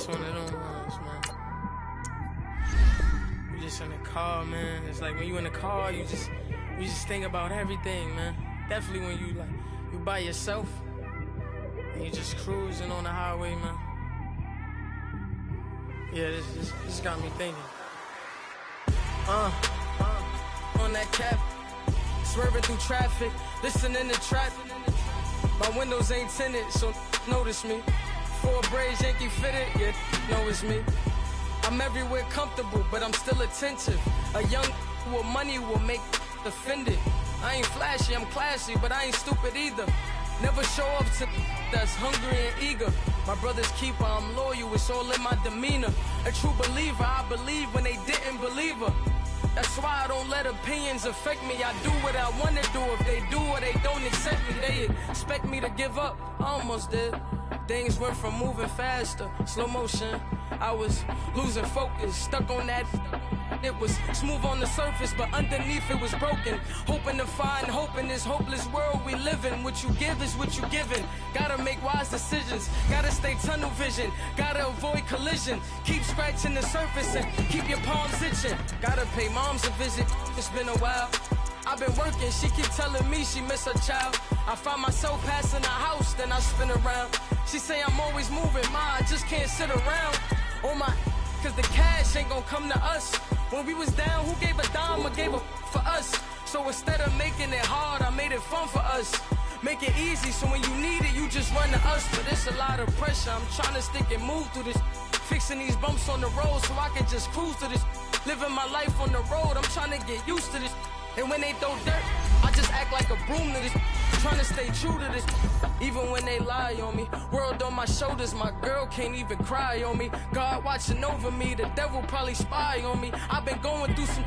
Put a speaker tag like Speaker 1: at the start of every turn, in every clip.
Speaker 1: just one of them ones, man. You just in the car, man. It's like when you in the car, you just think about everything, man. Definitely when you by yourself and you just cruising on the highway, man. Yeah, this got me thinking. On that cap, swerving through traffic, listening to trap. My windows ain't tinted, so notice me. Four braids, Yankee fitted, yeah, know it's me. I'm everywhere comfortable, but I'm still attentive. A young with money will make offended. I ain't flashy, I'm classy, but I ain't stupid either. Never show up to that's hungry and eager. My brother's keeper, I'm loyal, it's all in my demeanor. A true believer, I believe when they didn't believe her. That's why I don't let opinions affect me. I do what I want to do. If they do or they don't accept me, they expect me to give up. I almost did. Things went from moving faster, slow motion. I was losing focus, stuck on that. It was smooth on the surface, but underneath it was broken. Hoping to find hope in this hopeless world we live in. What you give is what you given. Gotta make wise decisions. Gotta stay tunnel vision. Gotta avoid collision. Keep scratching the surface and keep your palms itching. Gotta pay moms a visit. It's been a while. I've been working. She keep telling me she miss her child. I find myself passing the house, then I spin around. She say I'm always moving. Ma, I just can't sit around. Oh my, cause the cash ain't gonna come to us. When we was down, who gave a dime or gave a for us? So instead of making it hard, I made it fun for us. Make it easy, so when you need it, you just run to us. But it's a lot of pressure, I'm trying to stick and move through this. Fixing these bumps on the road so I can just cruise to this. Living my life on the road, I'm trying to get used to this. And when they throw dirt, I just act like a broom to this. Trying to stay true to this, even when they lie on me. World on my shoulders, my girl can't even cry on me. God watching over me, the devil probably spy on me. I've been going through some,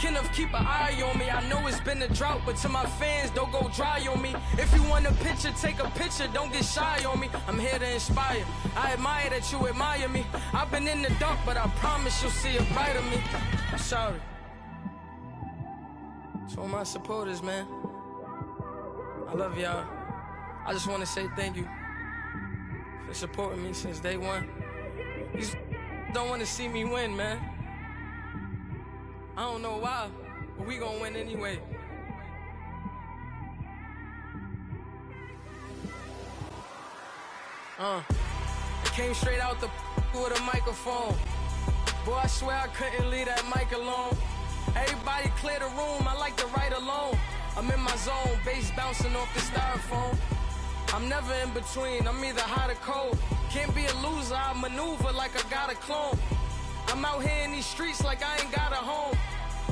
Speaker 1: Kenneth keep an eye on me. I know it's been a drought, but to my fans, don't go dry on me. If you want a picture, take a picture, don't get shy on me. I'm here to inspire, I admire that you admire me. I've been in the dark, but I promise you'll see a brighter me. I'm sorry. To all my supporters, man, I love y'all. I just want to say thank you for supporting me since day one. You just don't want to see me win, man. I don't know why, but we gonna win anyway. I came straight out the with a microphone. Boy, I swear I couldn't leave that mic alone. Everybody clear the room, I like to write alone. I'm in my zone, bass bouncing off the styrofoam. I'm never in between, I'm either hot or cold. Can't be a loser, I maneuver like I got a clone. I'm out here in these streets like I ain't got a home.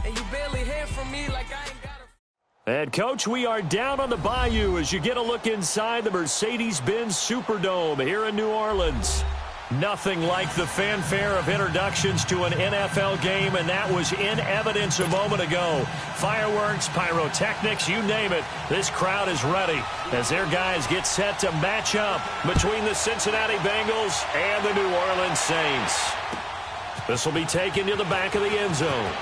Speaker 1: And you barely hear from me like I ain't got a...
Speaker 2: And, Coach, we are down on the bayou as you get a look inside the Mercedes-Benz Superdome here in New Orleans. Nothing like the fanfare of introductions to an NFL game, and that was in evidence a moment ago. Fireworks, pyrotechnics, you name it. This crowd is ready as their guys get set to match up between the Cincinnati Bengals and the New Orleans Saints. This will be taken to the back of the end zone.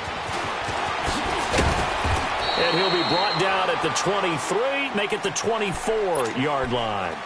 Speaker 2: And he'll be brought down at the 23, make it the 24-yard line.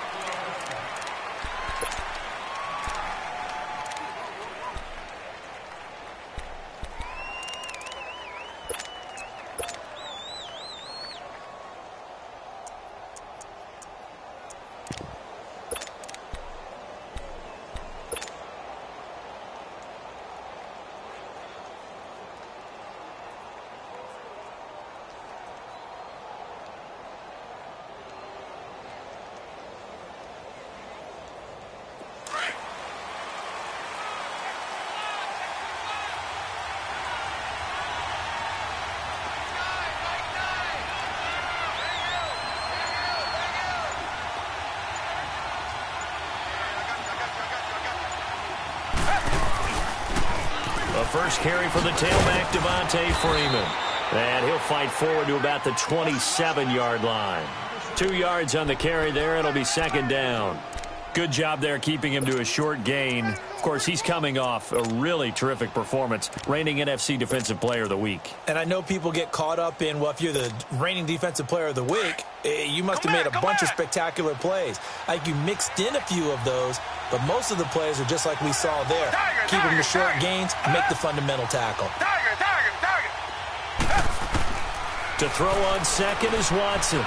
Speaker 2: First carry for the tailback, Devontae Freeman. And he'll fight forward to about the 27-yard line. 2 yards on the carry there. It'll be second down. Good job there keeping him to a short gain. course, he's coming off a really terrific performance, reigning NFC Defensive Player of the Week.
Speaker 3: And I know people get caught up in, well, if you're the reigning Defensive Player of the Week, you must have made a bunch of spectacular plays. I think you mixed in a few of those, but most of the plays are just like we saw there. Keep them to short gains, make the fundamental tackle.
Speaker 2: To throw on second is Watson.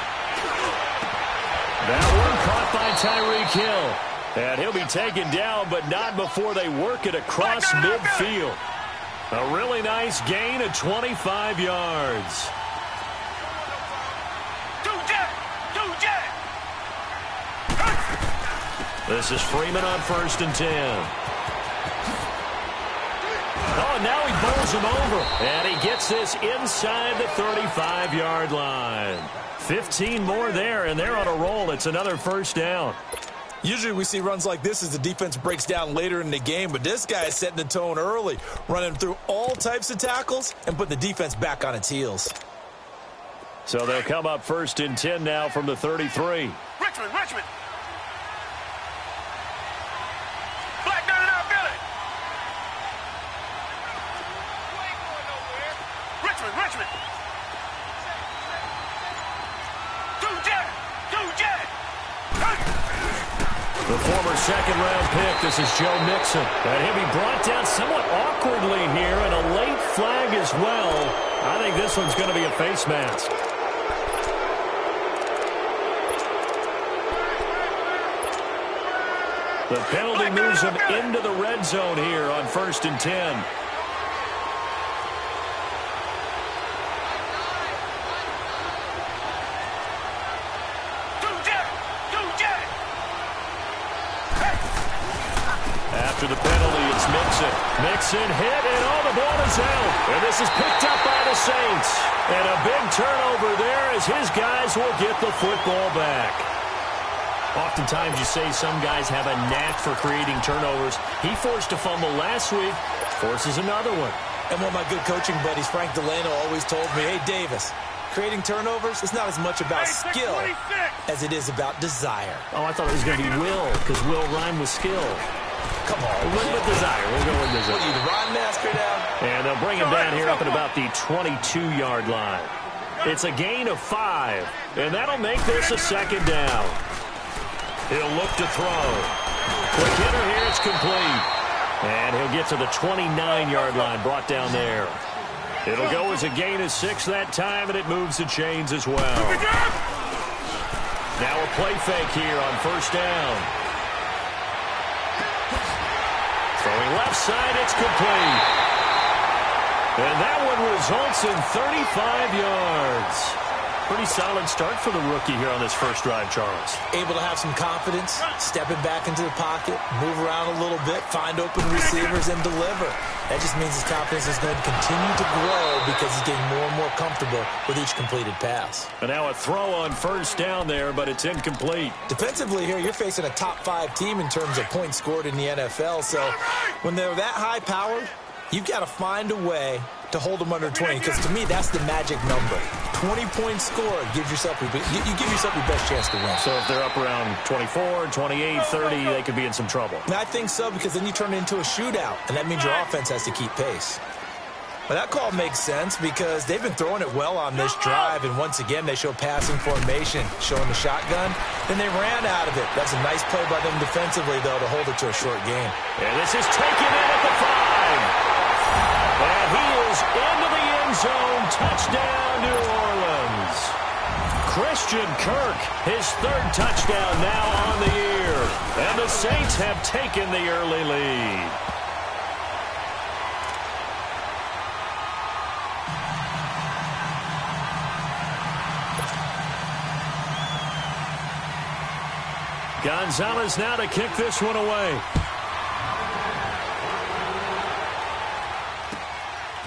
Speaker 2: That one caught by Tyreek Hill. And he'll be taken down, but not before they work it across midfield. A really nice gain of 25 yards. This is Freeman on 1st and 10. Oh, now he bowls him over. And he gets this inside the 35-yard line. 15 more there, and they're on a roll. It's another first down.
Speaker 3: Usually we see runs like this as the defense breaks down later in the game, but this guy is setting the tone early, running through all types of tackles and putting the defense back on its heels.
Speaker 2: So they'll come up 1st and 10 now from the 33.
Speaker 4: Richmond. Black down in our belly. Richmond. Two jet.
Speaker 2: The former second-round pick, this is Joe Mixon. And he'll be brought down somewhat awkwardly here, and a late flag as well. I think this one's going to be a face mask. The penalty moves him into the red zone here on 1st and 10. After the penalty, it's Mixon. Mixon hit, and all the ball is out. And this is picked up by the Saints. And a big turnover there as his guys will get the football back. Oftentimes you say some guys have a knack for creating turnovers. He forced a fumble last week, forces another one.
Speaker 3: And one of my good coaching buddies, Frank Delano, always told me, hey, Davis, creating turnovers is not as much about skill as it is about desire.
Speaker 2: Oh, I thought it was going to be will, because will rhyme with skill.
Speaker 3: Come on.
Speaker 2: We'll go with desire. We'll go with desire.
Speaker 3: What are you, the rhyme master now?
Speaker 2: And they'll bring him down here up at about the 22-yard line. It's a gain of 5, and that'll make this a second down. He'll look to throw. Quick hitter here, it's complete. And he'll get to the 29-yard line, brought down there. It'll go as a gain of 6 that time, and it moves the chains as well. Now a play fake here on 1st down. Throwing left side, it's complete. And that one results in 35 yards. Pretty solid start for the rookie here on this first drive, Charles.
Speaker 3: Able to have some confidence, stepping back into the pocket, move around a little bit, find open receivers, and deliver. That just means his confidence is going to continue to grow because he's getting more and more comfortable with each completed pass.
Speaker 2: And now a throw on 1st down there, but it's incomplete.
Speaker 3: Defensively here, you're facing a top-5 team in terms of points scored in the NFL. So when they're that high-powered, you've got to find a way to hold them under 20, because to me, that's the magic number. 20 points scored gives yourself you give yourself your best chance to win.
Speaker 2: So if they're up around 24, 28, 30, they could be in some trouble.
Speaker 3: And I think so, because then you turn it into a shootout, and that means your offense has to keep pace. Well, that call makes sense because they've been throwing it well on this drive, and once again, they show passing formation, showing the shotgun. Then they ran out of it. That's a nice play by them defensively, though, to hold it to a short game.
Speaker 2: And this is taken in at the 5. And he is into the end zone. Touchdown, New Orleans. Christian Kirk, his 3rd touchdown now on the year. And the Saints have taken the early lead. Gonzalez now to kick this one away.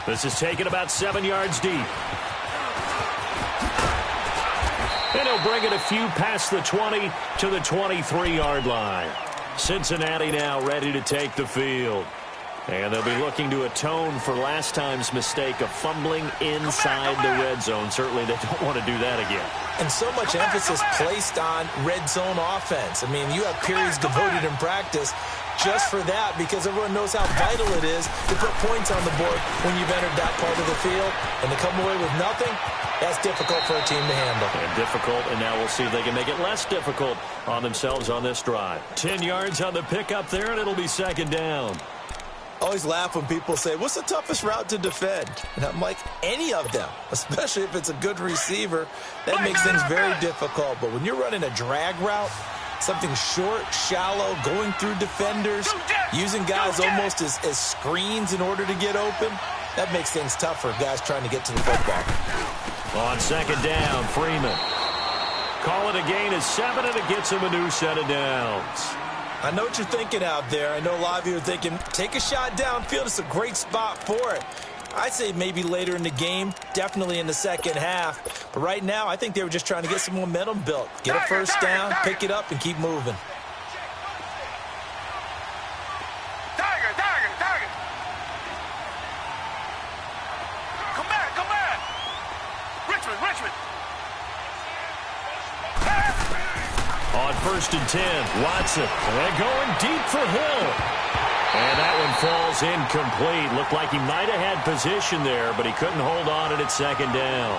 Speaker 2: This is taken about 7 yards deep. And he'll bring it a few past the 20 to the 23-yard line. Cincinnati now ready to take the field. And they'll be looking to atone for last time's mistake of fumbling inside the red zone. Certainly they don't want to do that again.
Speaker 3: And so much emphasis placed on red zone offense. I mean, you have periods devoted in practice just for that, because everyone knows how vital it is to put points on the board when you've entered that part of the field. And to come away with nothing, that's difficult for a team to handle.
Speaker 2: And difficult, and now we'll see if they can make it less difficult on themselves on this drive. 10 yards on the pickup there, and it'll be second down.
Speaker 3: I always laugh when people say, what's the toughest route to defend? And I'm like, any of them, especially if it's a good receiver. That makes things very difficult. But when you're running a drag route, something short, shallow, going through defenders, using guys almost as screens in order to get open, that makes things tough for guys trying to get to the football.
Speaker 2: On second down, Freeman. Call it a gain of 7, and it gets him a new set of downs.
Speaker 3: I know what you're thinking out there. I know a lot of you are thinking, take a shot downfield. It's a great spot for it. I'd say maybe later in the game, definitely in the second half. But right now, I think they were just trying to get some momentum built. Get a first down, pick it up, and keep moving.
Speaker 4: Come back. Richmond.
Speaker 2: On first and 10, Watson. And going deep for Hill. And that one falls incomplete. Looked like he might have had position there, but he couldn't hold on at second down.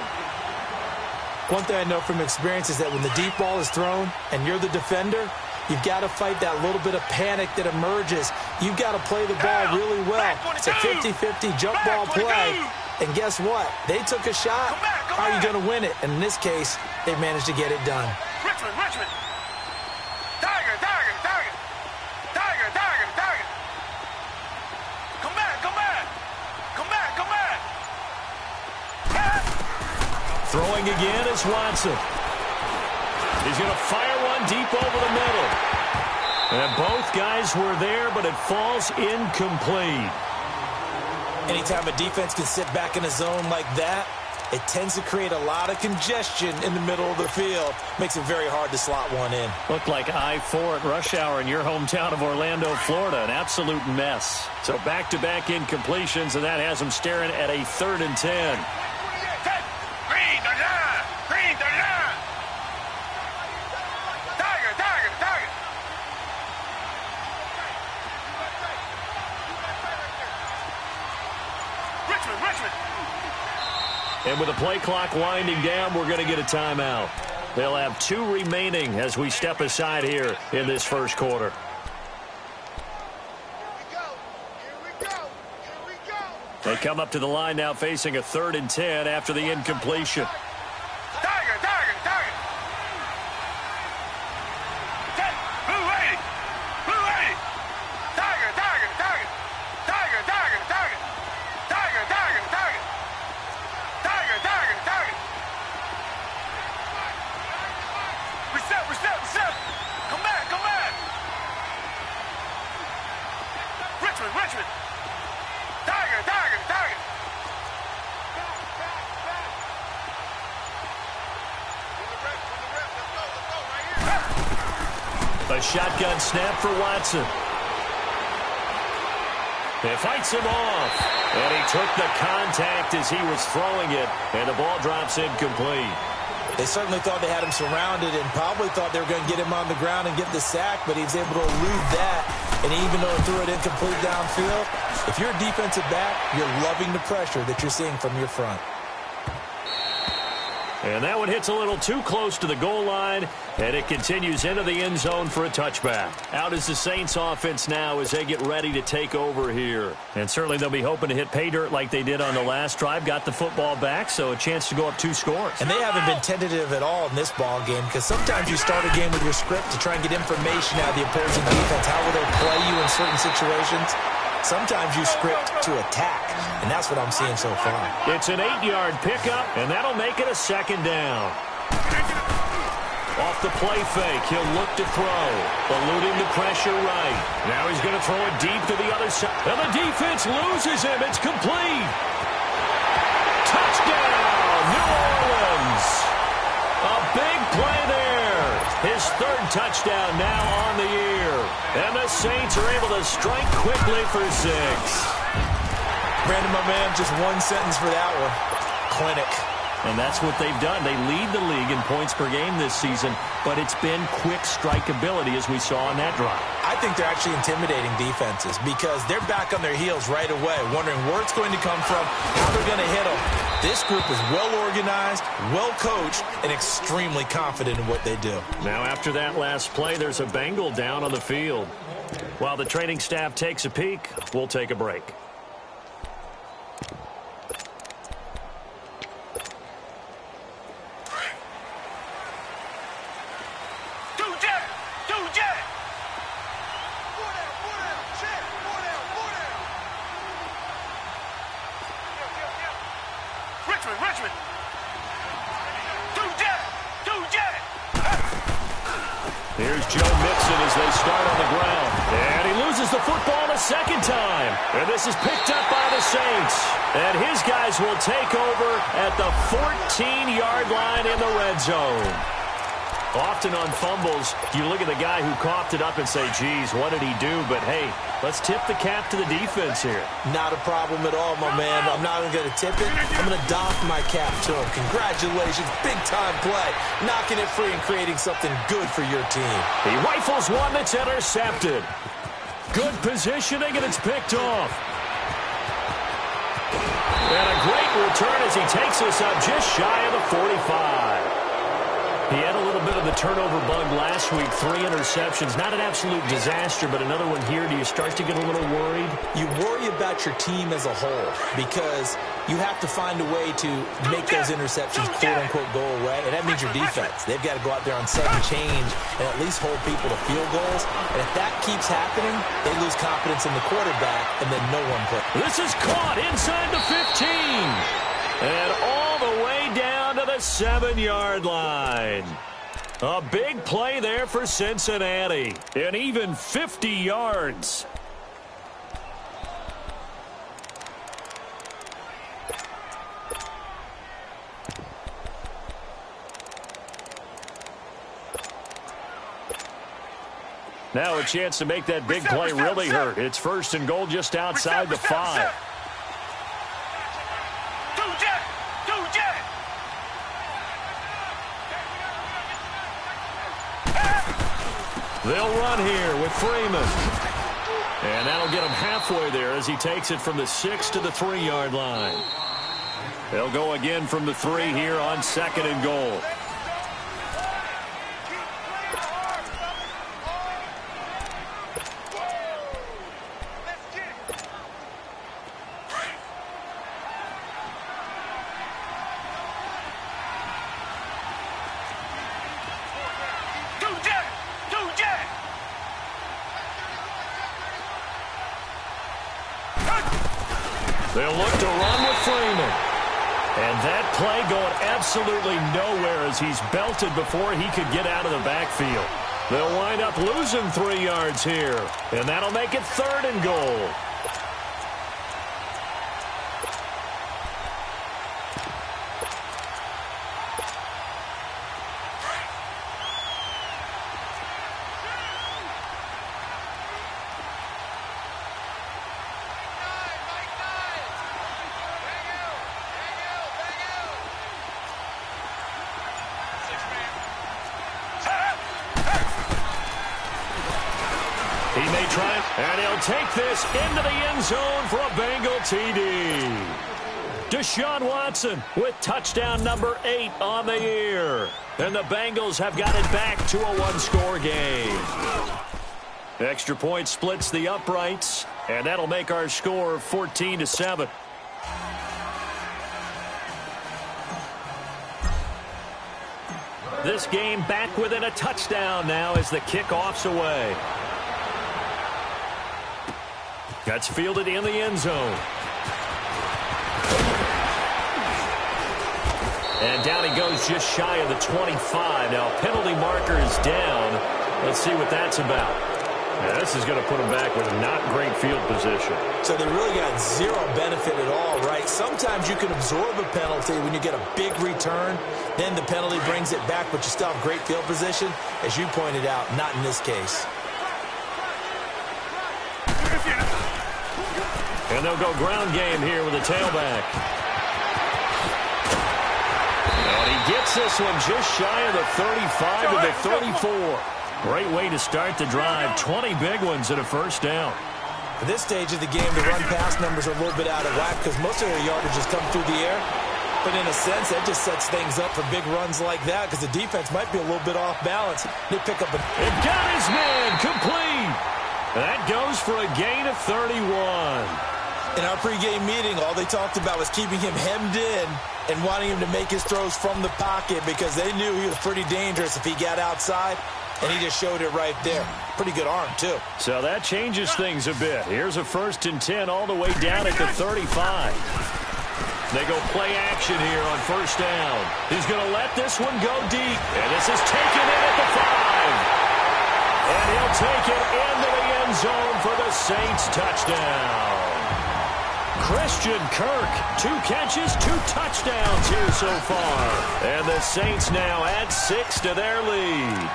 Speaker 3: One thing I know from experience is that when the deep ball is thrown and you're the defender, you've got to fight that little bit of panic that emerges. You've got to play the ball really well. It's a 50-50 jump ball play. And guess what? They took a shot. How are you going to win it? And in this case, they managed to get it done.
Speaker 4: Richmond. Tiger. Come back.
Speaker 2: Throwing again is Watson. He's going to fire one deep over the middle. And both guys were there, but it falls incomplete.
Speaker 3: Anytime a defense can sit back in a zone like that, it tends to create a lot of congestion in the middle of the field. Makes it very hard to slot one in.
Speaker 2: Looked like I-4 at rush hour in your hometown of Orlando, Florida. An absolute mess. So back-to-back incompletions, and that has them staring at a 3rd and 10.
Speaker 4: Green, the line. Tiger. Richmond.
Speaker 2: And with the play clock winding down, we're going to get a timeout. They'll have 2 remaining as we step aside here in this first quarter. They come up to the line now facing a 3rd and 10 after the incompletion.
Speaker 4: Tiger. Blue 80. Tiger. Reset. Come back. Richmond. Tiger.
Speaker 2: A shotgun snap for Watson. It fights him off. And he took the contact as he was throwing it. And the ball drops incomplete.
Speaker 3: They certainly thought they had him surrounded and probably thought they were going to get him on the ground and get the sack, but he was able to elude that. And even though he threw it incomplete downfield, if you're a defensive back, you're loving the pressure that you're seeing from your front.
Speaker 2: And that one hits a little too close to the goal line, and it continues into the end zone for a touchback. Out is the Saints offense now as they get ready to take over here. And certainly they'll be hoping to hit pay dirt like they did on the last drive. Got the football back, so a chance to go up 2 scores.
Speaker 3: And they haven't been tentative at all in this ball game, because sometimes you start a game with your script to try and get information out of the opposing defense. How will they play you in certain situations? Sometimes you script to attack, and that's what I'm seeing so far.
Speaker 2: It's an 8-yard pickup, and that'll make it a 2nd down. Off the play fake, he'll look to throw, eluding the pressure right. Now he's going to throw it deep to the other side, and the defense loses him. It's complete. Touchdown, New Orleans. A big play there. His his third touchdown now on the year. And the Saints are able to strike quickly for 6.
Speaker 3: Brandon, my man, just one sentence for that one. Clinic.
Speaker 2: And that's what they've done. They lead the league in points per game this season, but it's been quick strikeability as we saw on that drive.
Speaker 3: I think they're actually intimidating defenses because they're back on their heels right away, wondering where it's going to come from, how they're going to hit them. This group is well organized, well coached, and extremely confident in what they do.
Speaker 2: Now after that last play, there's a Bengal down on the field. While the training staff takes a peek, we'll take a break.
Speaker 4: Richmond.
Speaker 2: Here's Joe Mixon as they start on the ground. And he loses the football a second time. And this is picked up by the Saints. And his guys will take over at the 14-yard line in the red zone. Often on fumbles, you look at the guy who coughed it up and say, geez, what did he do? But, hey, let's tip the cap to the defense here.
Speaker 3: Not a problem at all, my man. I'm not even going to tip it. I'm going to doff my cap to him. Congratulations. Big-time play. Knocking it free and creating something good for your team.
Speaker 2: He rifles one that's intercepted. Good positioning, and it's picked off. And a great return as he takes us up just shy of the 45. He had a little bit of the turnover bug last week, 3 interceptions. Not an absolute disaster, but another one here. Do you start to get a little worried?
Speaker 3: You worry about your team as a whole because you have to find a way to make those interceptions, quote-unquote, go away, and that means your defense. They've got to go out there on sudden change and at least hold people to field goals. And if that keeps happening, they lose confidence in the quarterback, and then no one plays.
Speaker 2: This is caught inside the 15. And all the way down to the 7-yard line. A big play there for Cincinnati. And even 50 yards. Now a chance to make that big play really hurt. It's 1st and goal just outside the 5. They'll run here with Freeman. And that'll get him halfway there as he takes it from the 6 to the 3-yard line. They'll go again from the 3 here on 2nd and goal. They'll look to run with Freeman. And that play going absolutely nowhere as he's belted before he could get out of the backfield. They'll wind up losing 3 yards here. And that'll make it 3rd and goal. He may try, and he'll take this into the end zone for a Bengal TD. Deshaun Watson with touchdown number 8 on the year. And the Bengals have got it back to a 1-score game. Extra point splits the uprights, and that'll make our score 14-7. This game back within a touchdown now as the kickoff's away. That's fielded in the end zone. And down he goes just shy of the 25. Now penalty marker is down. Let's see what that's about. Yeah, this is going to put them back with not great field position.
Speaker 3: So they really got zero benefit at all, right? Sometimes you can absorb a penalty when you get a big return. Then the penalty brings it back, but you still have great field position. As you pointed out, not in this case.
Speaker 2: And they'll go ground game here with a tailback. And he gets this one just shy of the 35 to the 34. Great way to start the drive. 20 big ones and a first down.
Speaker 3: At this stage of the game, the run-pass numbers are a little bit out of whack because most of their yardage has come through the air. But in a sense, that just sets things up for big runs like that because the defense might be a little bit off balance. They pick up a...
Speaker 2: It got his man complete. That goes for a gain of 31.
Speaker 3: In our pregame meeting, all they talked about was keeping him hemmed in and wanting him to make his throws from the pocket because they knew he was pretty dangerous if he got outside, and he just showed it right there. Pretty good arm, too.
Speaker 2: So that changes things a bit. Here's a 1st and 10 all the way down at the 35. They go play action here on 1st down. He's going to let this one go deep, and this is taken in at the 5. And he'll take it into the end zone for the Saints touchdown. Christian Kirk, 2 catches, 2 touchdowns here so far. And the Saints now add 6 to their lead.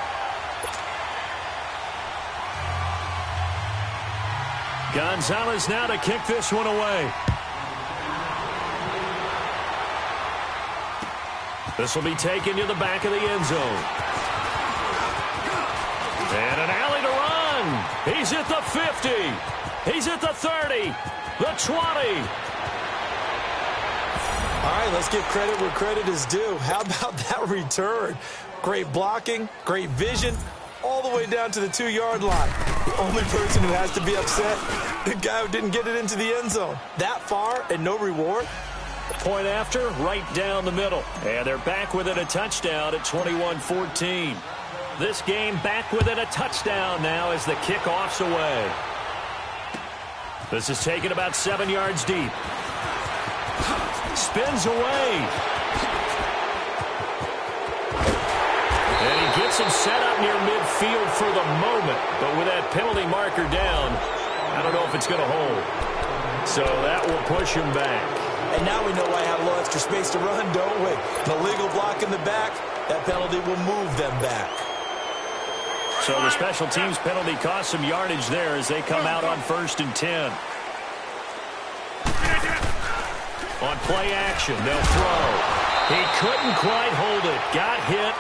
Speaker 2: Gonzalez now to kick this one away. This will be taken to the back of the end zone. And an alley to run. He's at the 50. He's at the 30. The 20. All
Speaker 3: right, let's give credit where credit is due. How about that return? Great blocking, great vision, all the way down to the 2-yard line. The only person who has to be upset, the guy who didn't get it into the end zone. That far and no reward?
Speaker 2: Point after, right down the middle. And they're back within a touchdown at 21-14. This game back within a touchdown now as the kickoff's away. This is taken about 7 yards deep. Spins away. And he gets him set up near midfield for the moment. But with that penalty marker down, I don't know if it's going to hold. So that will push him back.
Speaker 3: And now we know why I have a little extra space to run, don't we? An illegal block in the back, that penalty will move them back.
Speaker 2: So the special teams penalty cost some yardage there as they come out on 1st and 10. On play action, they'll throw. He couldn't quite hold it. Got hit.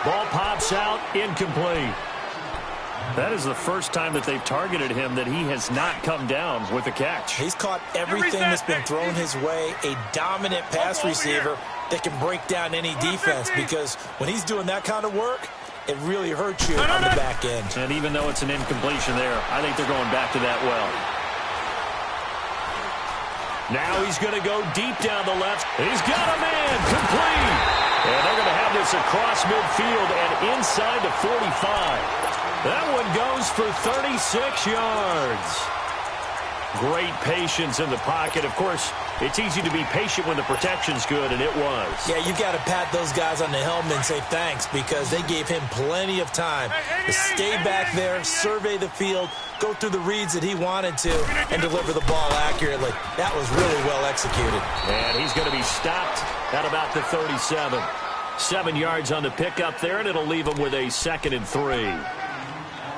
Speaker 2: Ball pops out, incomplete. That is the first time that they've targeted him that he has not come down with a catch.
Speaker 3: He's caught everything that's been thrown his way. A dominant pass receiver that can break down any defense because when he's doing that kind of work, it really hurts you on the back end.
Speaker 2: And even though it's an incompletion there, I think they're going back to that well. Now he's going to go deep down the left. He's got a man, complete. And they're going to have this across midfield and inside the 45. That one goes for 36 yards. Great patience in the pocket. Of course, it's easy to be patient when the protection's good, and it was.
Speaker 3: Yeah, you got to pat those guys on the helmet and say thanks because they gave him plenty of time to stay back there, survey the field, go through the reads that he wanted to, and deliver the ball accurately. That was really well executed.
Speaker 2: And he's going to be stopped at about the 37. 7 yards on the pickup there, and it'll leave him with a 2nd and 3.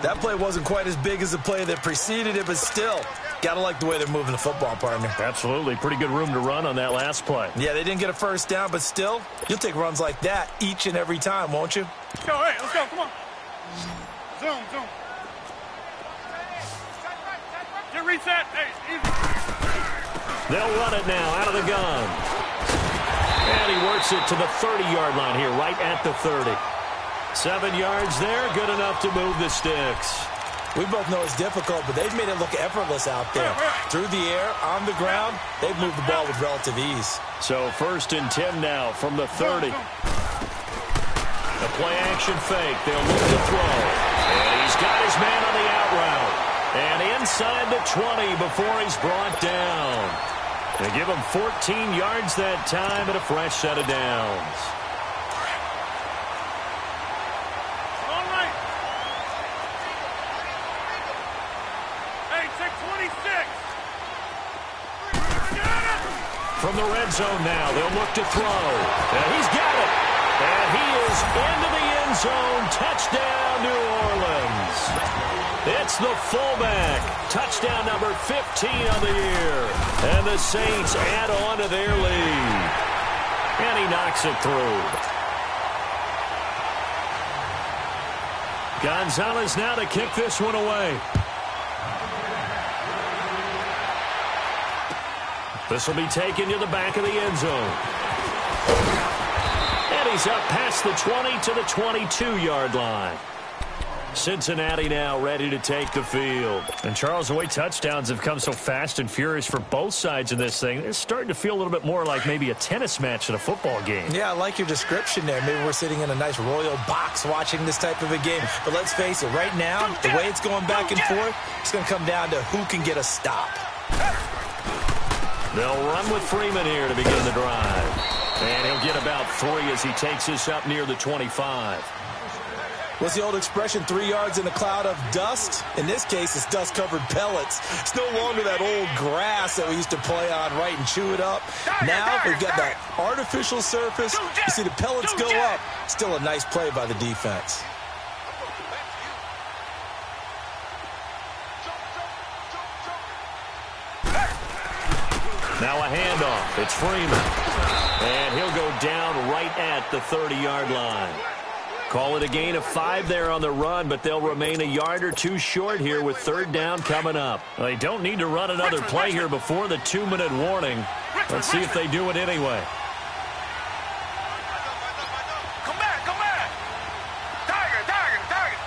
Speaker 3: That play wasn't quite as big as the play that preceded it, but still, got to like the way they're moving the football, partner.
Speaker 2: Absolutely. Pretty good room to run on that last play.
Speaker 3: Yeah, they didn't get a first down, but still, you'll take runs like that each and every time, won't you?
Speaker 4: Let's go, hey, let's go, come on. Zoom, zoom. Get reset, hey, easy.
Speaker 2: They'll run it now out of the gun. And he works it to the 30-yard line here, right at the 30. 7 yards there, good enough to move the sticks.
Speaker 3: We both know it's difficult, but they've made it look effortless out there. Through the air, on the ground, they've moved the ball with relative ease.
Speaker 2: So 1st and 10 now from the 30. A play action fake. They'll look to throw. And he's got his man on the out route. And inside the 20 before he's brought down. They give him 14 yards that time and a fresh set of downs. From the red zone now, they'll look to throw. And he's got it. And he is into the end zone. Touchdown, New Orleans. It's the fullback. Touchdown number 15 on the year. And the Saints add on to their lead. And he knocks it through. Gonzalez now to kick this one away. This will be taken to the back of the end zone. And he's up past the 20 to the 22-yard line. Cincinnati now ready to take the field. And, Charles, the way touchdowns have come so fast and furious for both sides in this thing, it's starting to feel a little bit more like maybe a tennis match at a football game. Yeah, I like your description there. Maybe we're sitting in a nice royal box watching this type of a game. But let's face it, right now, the way it's going back and forth, it's going to come down to who can get a stop. They'll run with Freeman here to begin the drive. And he'll get about 3 as he takes this up near the 25. What's the old expression, 3 yards in a cloud of dust? In this case, it's dust-covered pellets. It's no longer that old grass that we used to play on, right, and chew it up. Now we've got that artificial surface. You see the pellets go up. Still a nice play by the defense. Now a handoff. It's Freeman. And he'll go down right at the 30-yard line. Call it a gain of 5 there on the run, but they'll remain a yard or 2 short here with 3rd down coming up. They don't need to run another play here before the 2-minute warning. Let's see if they do it anyway.
Speaker 4: Come back, come back. Tiger, tiger, tiger.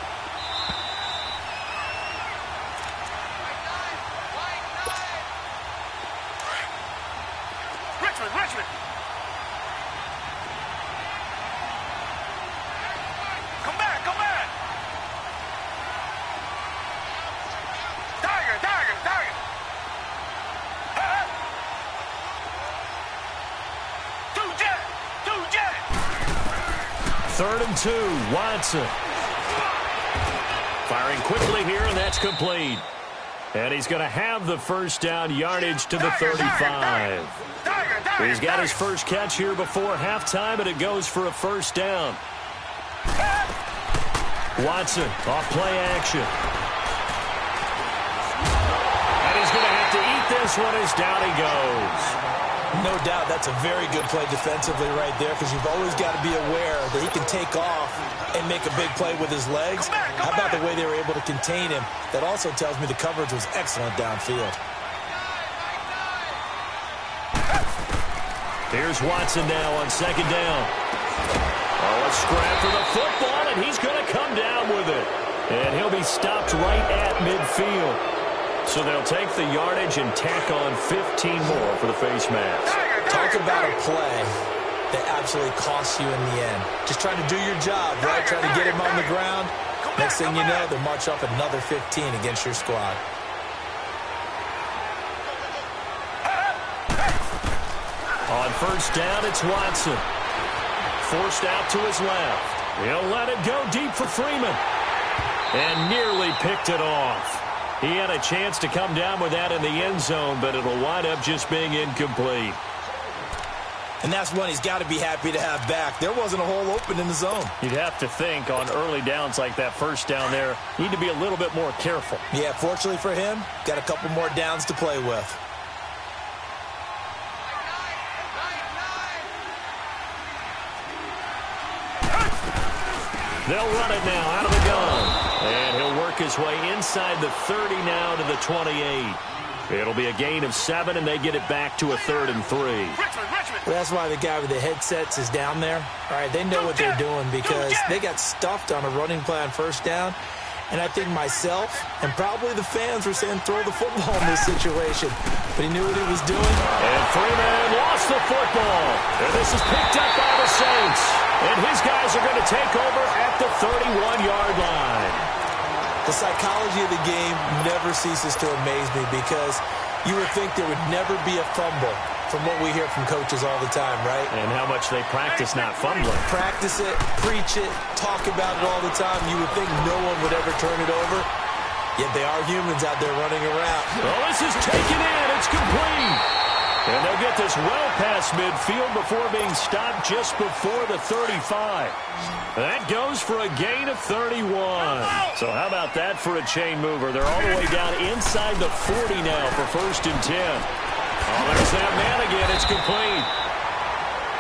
Speaker 4: Richmond, Richmond. Come back, come back. Tiger, tiger, tiger. Two jet.
Speaker 2: 3rd and 2, Watson. Firing quickly here, and that's complete. And he's going to have the first down yardage to the 35. He's got his first catch here before halftime, and it goes for a first down. Watson off play action. And he's going to have to eat this one as down he goes. No doubt that's a very good play defensively right there, because you've always got to be aware that he can take off and make a big play with his legs. How about the way they were able to contain him? That also tells me the coverage was excellent downfield. Here's Watson now on 2nd down. Oh, a scrap for the football, and he's going to come down with it. And he'll be stopped right at midfield. So they'll take the yardage and tack on 15 more for the face mask. Talk about a play that absolutely costs you in the end. Just trying to do your job, right? Trying to get him on the ground. Next thing you know, they'll march up another 15 against your squad. On 1st down, it's Watson. Forced out to his left. He'll let it go deep for Freeman. And nearly picked it off. He had a chance to come down with that in the end zone, but it'll wind up just being incomplete. And that's one he's got to be happy to have back. There wasn't a hole open in the zone. You'd have to think on early downs like that first down there, need to be a little bit more careful. Yeah, fortunately for him, got a couple more downs to play with. They'll run it now out of the gun. And he'll work his way inside the 30 now to the 28. It'll be a gain of 7, and they get it back to a 3rd and 3. Well, that's why the guy with the headsets is down there. All right, they know what they're doing because they got stuffed on a running play on 1st down. And I think myself and probably the fans were saying throw the football in this situation. But he knew what he was doing. And Freeman lost the football. And this is picked up by the Saints. And his guys are going to take over at the 31-yard line. The psychology of the game never ceases to amaze me because you would think there would never be a fumble from what we hear from coaches all the time, right? And how much they practice not fumbling. Practice it, preach it, talk about it all the time. You would think no one would ever turn it over. Yet they are humans out there running around. Well, this is taken in. It's complete. And they'll get this well past midfield before being stopped just before the 35. That goes for a gain of 31. So how about that for a chain mover? They're all the way down inside the 40 now for 1st and 10. Oh, there's that man again. It's complete.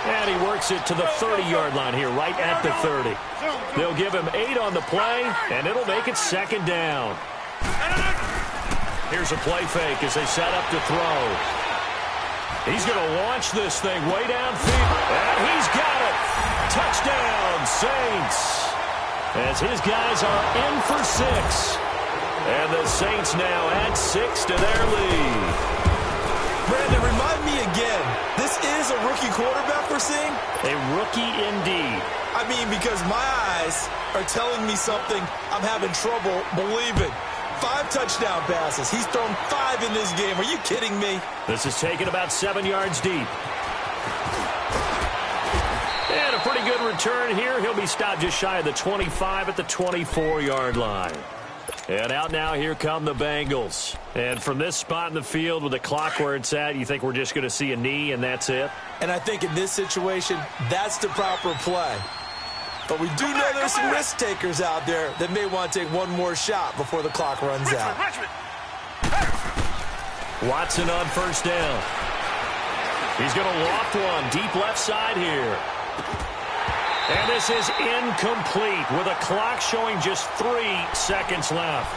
Speaker 2: And he works it to the 30-yard line here, right at the 30. They'll give him 8 on the play, and it'll make it 2nd down. Here's a play fake as they set up to throw. He's going to launch this thing way downfield, and he's got it. Touchdown, Saints. As his guys are in for 6. And the Saints now add 6 to their lead.
Speaker 3: Brandon, remind me again, this is a rookie quarterback we're seeing?
Speaker 2: A rookie indeed.
Speaker 3: I mean, because my eyes are telling me something I'm having trouble believing. 5 touchdown passes. He's thrown 5 in this game. Are you kidding me?
Speaker 2: This is taken about 7 yards deep. And a pretty good return here. He'll be stopped just shy of the 25 at the 24-yard line. And out now, here come the Bengals. And from this spot in the field with the clock where it's at, you think we're just going to see a knee and that's it?
Speaker 3: And I think in this situation, that's the proper play. But we do know there's some risk takers out there that may want to take one more shot before the clock runs out.
Speaker 2: Watson on 1st down. He's going to loft one deep left side here. And this is incomplete with a clock showing just 3 seconds left.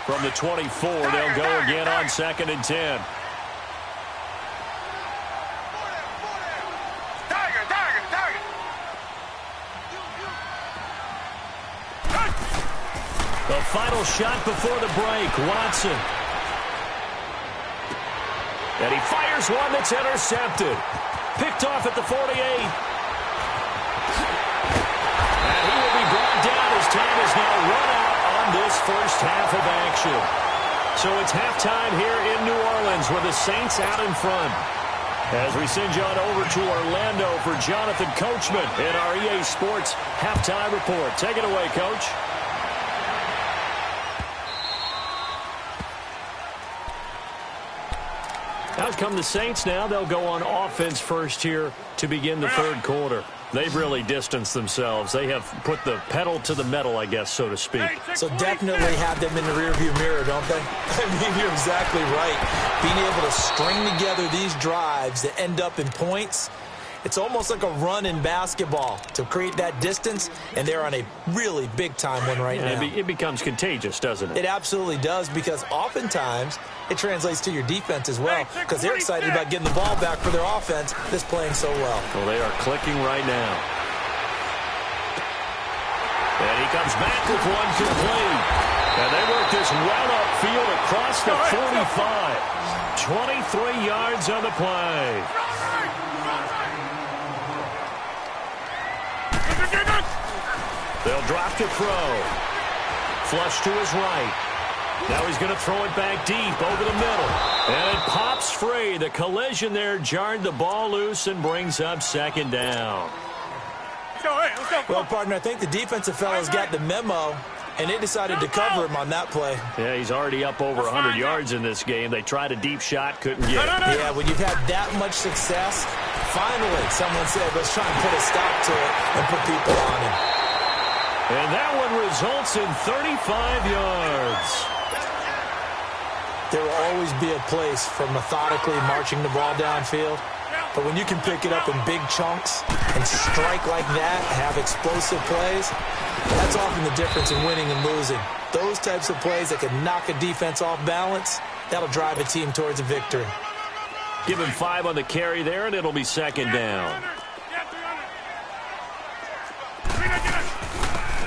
Speaker 2: From the 24, they'll go again on 2nd and 10. The final shot before the break, Watson. And he fires one that's intercepted. Picked off at the 48. And he will be brought down as time is now run out on this first half of action. So it's halftime here in New Orleans with the Saints out in front. As we send you on over to Orlando for Jonathan Coachman in our EA Sports Halftime Report. Take it away, Coach. Out come the Saints now. They'll go on offense first here to begin the 3rd quarter. They've really distanced themselves. They have put the pedal to the metal, I guess, so to speak.
Speaker 3: So definitely have them in the rearview mirror, don't they? I mean, you're exactly right. Being able to string together these drives that end up in points, it's almost like a run in basketball to create that distance, and they're on a really big-time one right now.
Speaker 2: It becomes contagious, doesn't it?
Speaker 3: It absolutely does, because oftentimes it translates to your defense as well, because they're excited about getting the ball back for their offense that's playing so well.
Speaker 2: Well, they are clicking right now. And he comes back with one complete. And they work this well upfield across the 45. 23 yards on the play. They'll drop to throw. Flush to his right. Now he's going to throw it back deep over the middle. And it pops free. The collision there jarred the ball loose and brings up 2nd down.
Speaker 3: Well, partner, I think the defensive fellas got the memo, and they decided to cover him on that play.
Speaker 2: Yeah, he's already up over 100 yards in this game. They tried a deep shot, couldn't get it.
Speaker 3: Yeah, when you've had that much success, finally someone said, let's try and put a stop to it and put people on him.
Speaker 2: And that one results in 35 yards.
Speaker 3: There will always be a place for methodically marching the ball downfield. But when you can pick it up in big chunks and strike like that, have explosive plays, that's often the difference in winning and losing. Those types of plays that can knock a defense off balance, that'll drive a team towards a victory.
Speaker 2: Give him 5 on the carry there, and it'll be 2nd down.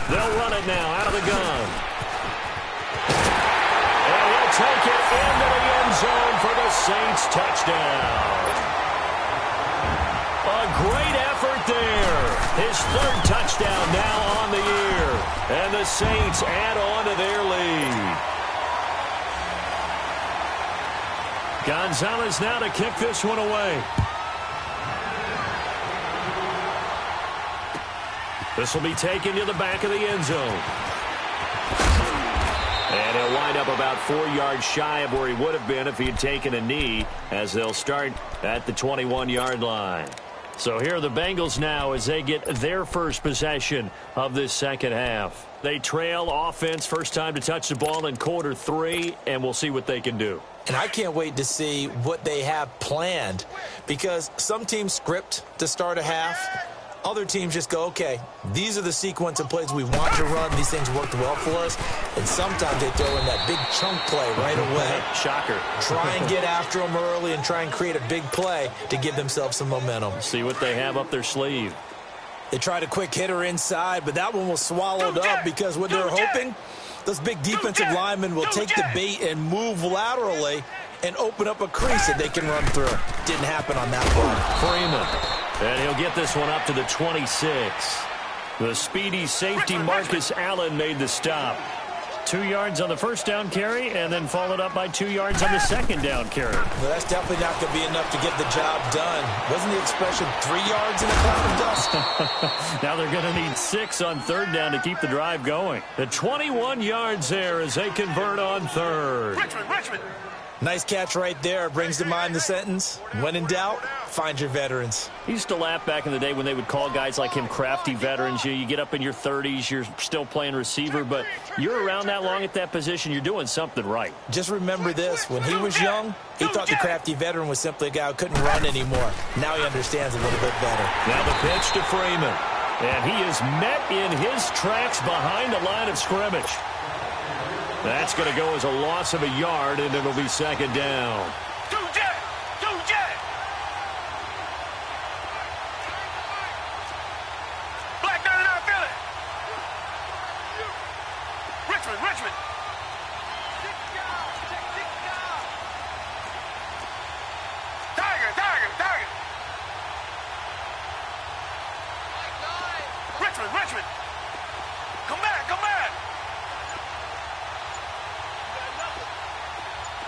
Speaker 2: They'll run it now out of the gun. And he'll take it into the end zone for the Saints touchdown. A great effort there. His 3rd touchdown now on the year. And the Saints add on to their lead. Gonzalez now to kick this one away. This will be taken to the back of the end zone. And he'll wind up about 4 yards shy of where he would have been if he had taken a knee, as they'll start at the 21-yard line. So here are the Bengals now as they get their first possession of this second half. They trail offense, first time to touch the ball in quarter 3, and we'll see what they can do.
Speaker 3: And I can't wait to see what they have planned, because some teams script to start a half. Other teams just go, okay, these are the sequence of plays we want to run. These things worked well for us. And sometimes they throw in that big chunk play right away.
Speaker 2: Shocker.
Speaker 3: Try and get after them early and try and create a big play to give themselves some momentum.
Speaker 2: See what they have up their sleeve.
Speaker 3: They tried a quick hitter inside, but that one was swallowed up because what they're hoping, those big defensive linemen will take the bait and move laterally and open up a crease that they can run through. Didn't happen on that one.
Speaker 2: Freeman. And he'll get this one up to the 26. The speedy safety Marcus Allen made the stop. 2 yards on the first down carry, and then followed up by 2 yards on the second down carry.
Speaker 3: Well, that's definitely not going to be enough to get the job done. Wasn't the expression 3 yards in a cloud of dust?
Speaker 2: Now they're going to need 6 on third down to keep the drive going. The 21 yards there as they convert on third.
Speaker 4: Richmond.
Speaker 3: Nice catch right there. Brings to mind the sentence, when in doubt, find your veterans.
Speaker 2: He used to laugh back in the day when they would call guys like him crafty veterans. You get up in your 30s, you're still playing receiver, but you're around that long at that position, you're doing something right.
Speaker 3: Just remember this. When he was young, he thought the crafty veteran was simply a guy who couldn't run anymore. Now he understands a little bit better.
Speaker 2: Now the pitch to Freeman. And he is met in his tracks behind the line of scrimmage. That's going to go as a loss of a yard, and it'll be second down.
Speaker 4: Two jet. Black 99 Philly. Richmond. Tiger. Richmond. Come back.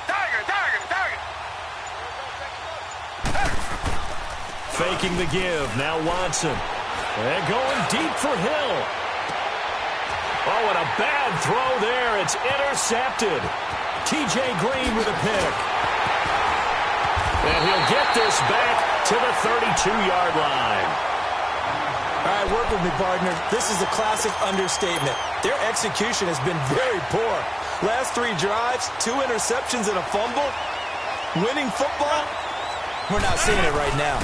Speaker 4: Tiger.
Speaker 2: Faking the give. Now Watson. And going deep for Hill. Oh, and a bad throw there. It's intercepted. T.J. Green with a pick. And he'll get this back to the 32-yard line.
Speaker 3: All right, work with me, partner. This is a classic understatement. Their execution has been very poor. Last 3 drives, 2 interceptions and a fumble. Winning football? We're not seeing it right now.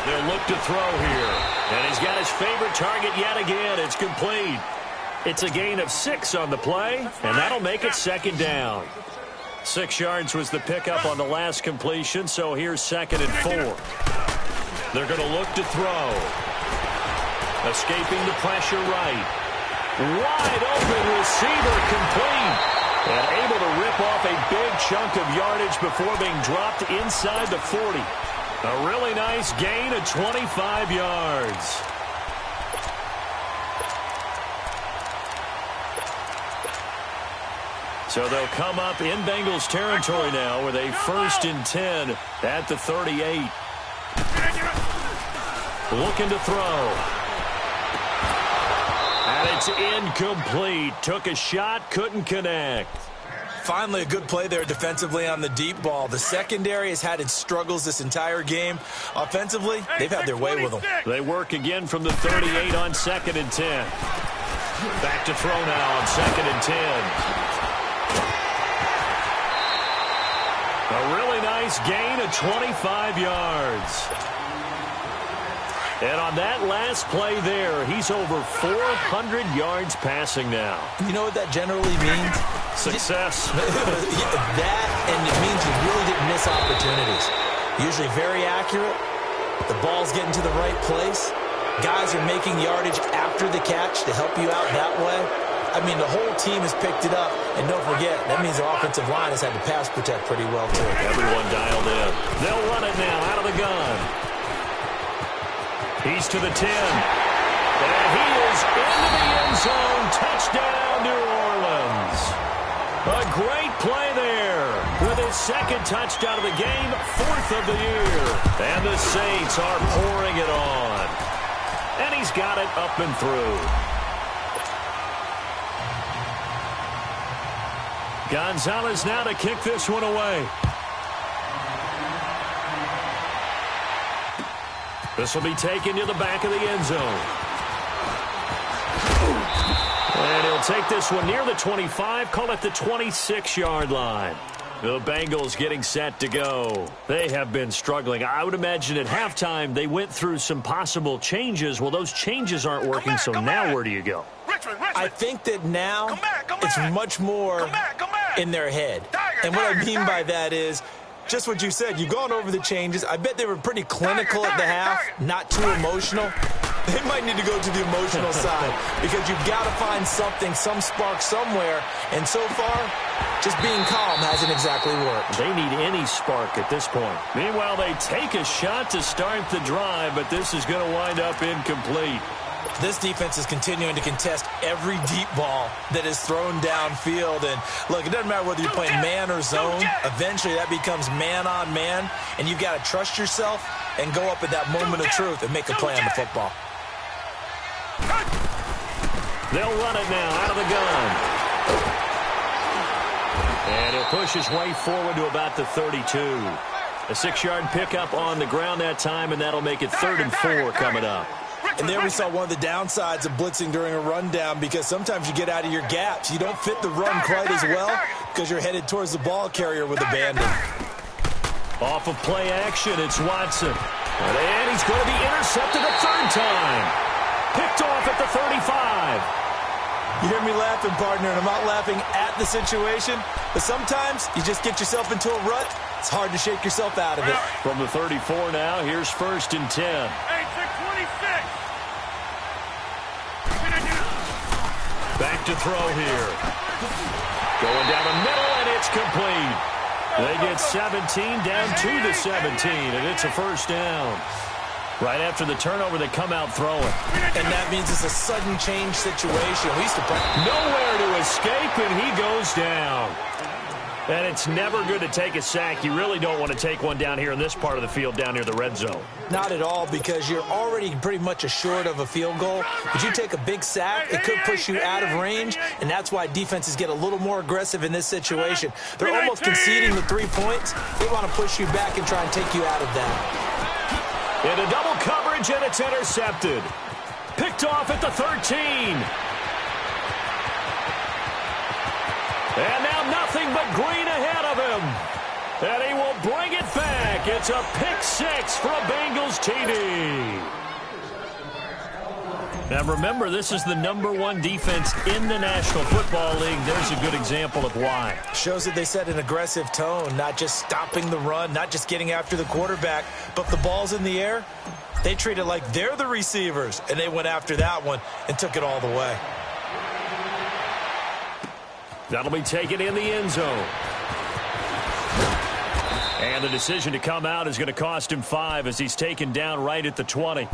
Speaker 2: They'll look to throw here. And he's got his favorite target yet again. It's complete. It's a gain of 6 on the play, and that'll make it second down. 6 yards was the pickup on the last completion, so here's 2nd and 4. They're going to look to throw. Escaping the pressure right. Wide open receiver complete. And able to rip off a big chunk of yardage before being dropped inside the 40. A really nice gain of 25 yards. So they'll come up in Bengals territory now with a 1st and 10 at the 38. Looking to throw. And it's incomplete. Took a shot, couldn't connect.
Speaker 3: Finally, a good play there defensively on the deep ball. The secondary has had its struggles this entire game. Offensively, they've had their way with them.
Speaker 2: They work again from the 38 on 2nd and 10. Back to throw now on 2nd and 10. A really nice gain of 25 yards. And on that last play there, he's over 400 yards passing now.
Speaker 3: You know what that generally means?
Speaker 2: Success.
Speaker 3: That, and it means you really didn't miss opportunities. Usually very accurate. The ball's getting to the right place. Guys are making yardage after the catch to help you out that way. I mean, the whole team has picked it up. And don't forget, that means the offensive line has had to pass protect pretty well, too.
Speaker 2: Everyone dialed in. They'll run it now out of the gun. He's to the 10. And he is into the end zone. Touchdown, New Orleans. A great play there with his 2nd touchdown of the game, 4th of the year. And the Saints are pouring it on. And he's got it up and through. Gonzalez now to kick this one away. This will be taken to the back of the end zone. And he'll take this one near the 25, call it the 26-yard line. The Bengals getting set to go. They have been struggling. I would imagine at halftime they went through some possible changes. Well, those changes aren't working, so now where do you go?
Speaker 3: I think that now it's much more in their head. And what I mean by that is just what you said. You've gone over the changes. I bet they were pretty clinical at the half, not too emotional. They might need to go to the emotional side because you've got to find something, some spark somewhere. And so far, just being calm hasn't exactly worked.
Speaker 2: They need any spark at this point. Meanwhile, they take a shot to start the drive, but this is going to wind up incomplete.
Speaker 3: This defense is continuing to contest every deep ball that is thrown downfield. And, look, it doesn't matter whether you're playing man or zone. Eventually, that becomes man on man, and you've got to trust yourself and go up at that moment of truth and make a play on the football.
Speaker 2: They'll run it now out of the gun. And he'll push his way forward to about the 32. A 6-yard pickup on the ground that time, and that'll make it 3rd and 4 coming up.
Speaker 3: And there we saw one of the downsides of blitzing during a rundown because sometimes you get out of your gaps. You don't fit the run quite as well because you're headed towards the ball carrier with abandon.
Speaker 2: Off of play action, it's Watson. And he's going to be intercepted a 3rd time. Picked off at the 35.
Speaker 3: You hear me laughing, partner, and I'm not laughing at the situation, but sometimes you just get yourself into a rut. It's hard to shake yourself out of it.
Speaker 2: From the 34 now, here's 1st and 10.
Speaker 4: Hey, 626.
Speaker 2: Back to throw here. Going down the middle, and it's complete. They get 17 down to the 17, and it's a 1st down. Right after the turnover, they come out throwing.
Speaker 3: And that means it's a sudden change situation. We used to play.
Speaker 2: Nowhere to escape, and he goes down. And it's never good to take a sack. You really don't want to take one down here in this part of the field, down near the red zone.
Speaker 3: Not at all, because you're already pretty much assured of a field goal. But you take a big sack, it could push you out of range, and that's why defenses get a little more aggressive in this situation. They're almost conceding the 3 points. They want to push you back and try and take you out of that.
Speaker 2: Into double coverage, and it's intercepted. Picked off at the 13. And now nothing but green ahead of him. And he will bring it back. It's a pick 6 for a Bengals TD. Now remember, this is the #1 defense in the National Football League. There's a good example of why.
Speaker 3: Shows that they set an aggressive tone, not just stopping the run, not just getting after the quarterback, but if the ball's in the air, they treat it like they're the receivers, and they went after that one and took it all the way.
Speaker 2: That'll be taken in the end zone. And the decision to come out is going to cost him 5 as he's taken down right at the 20.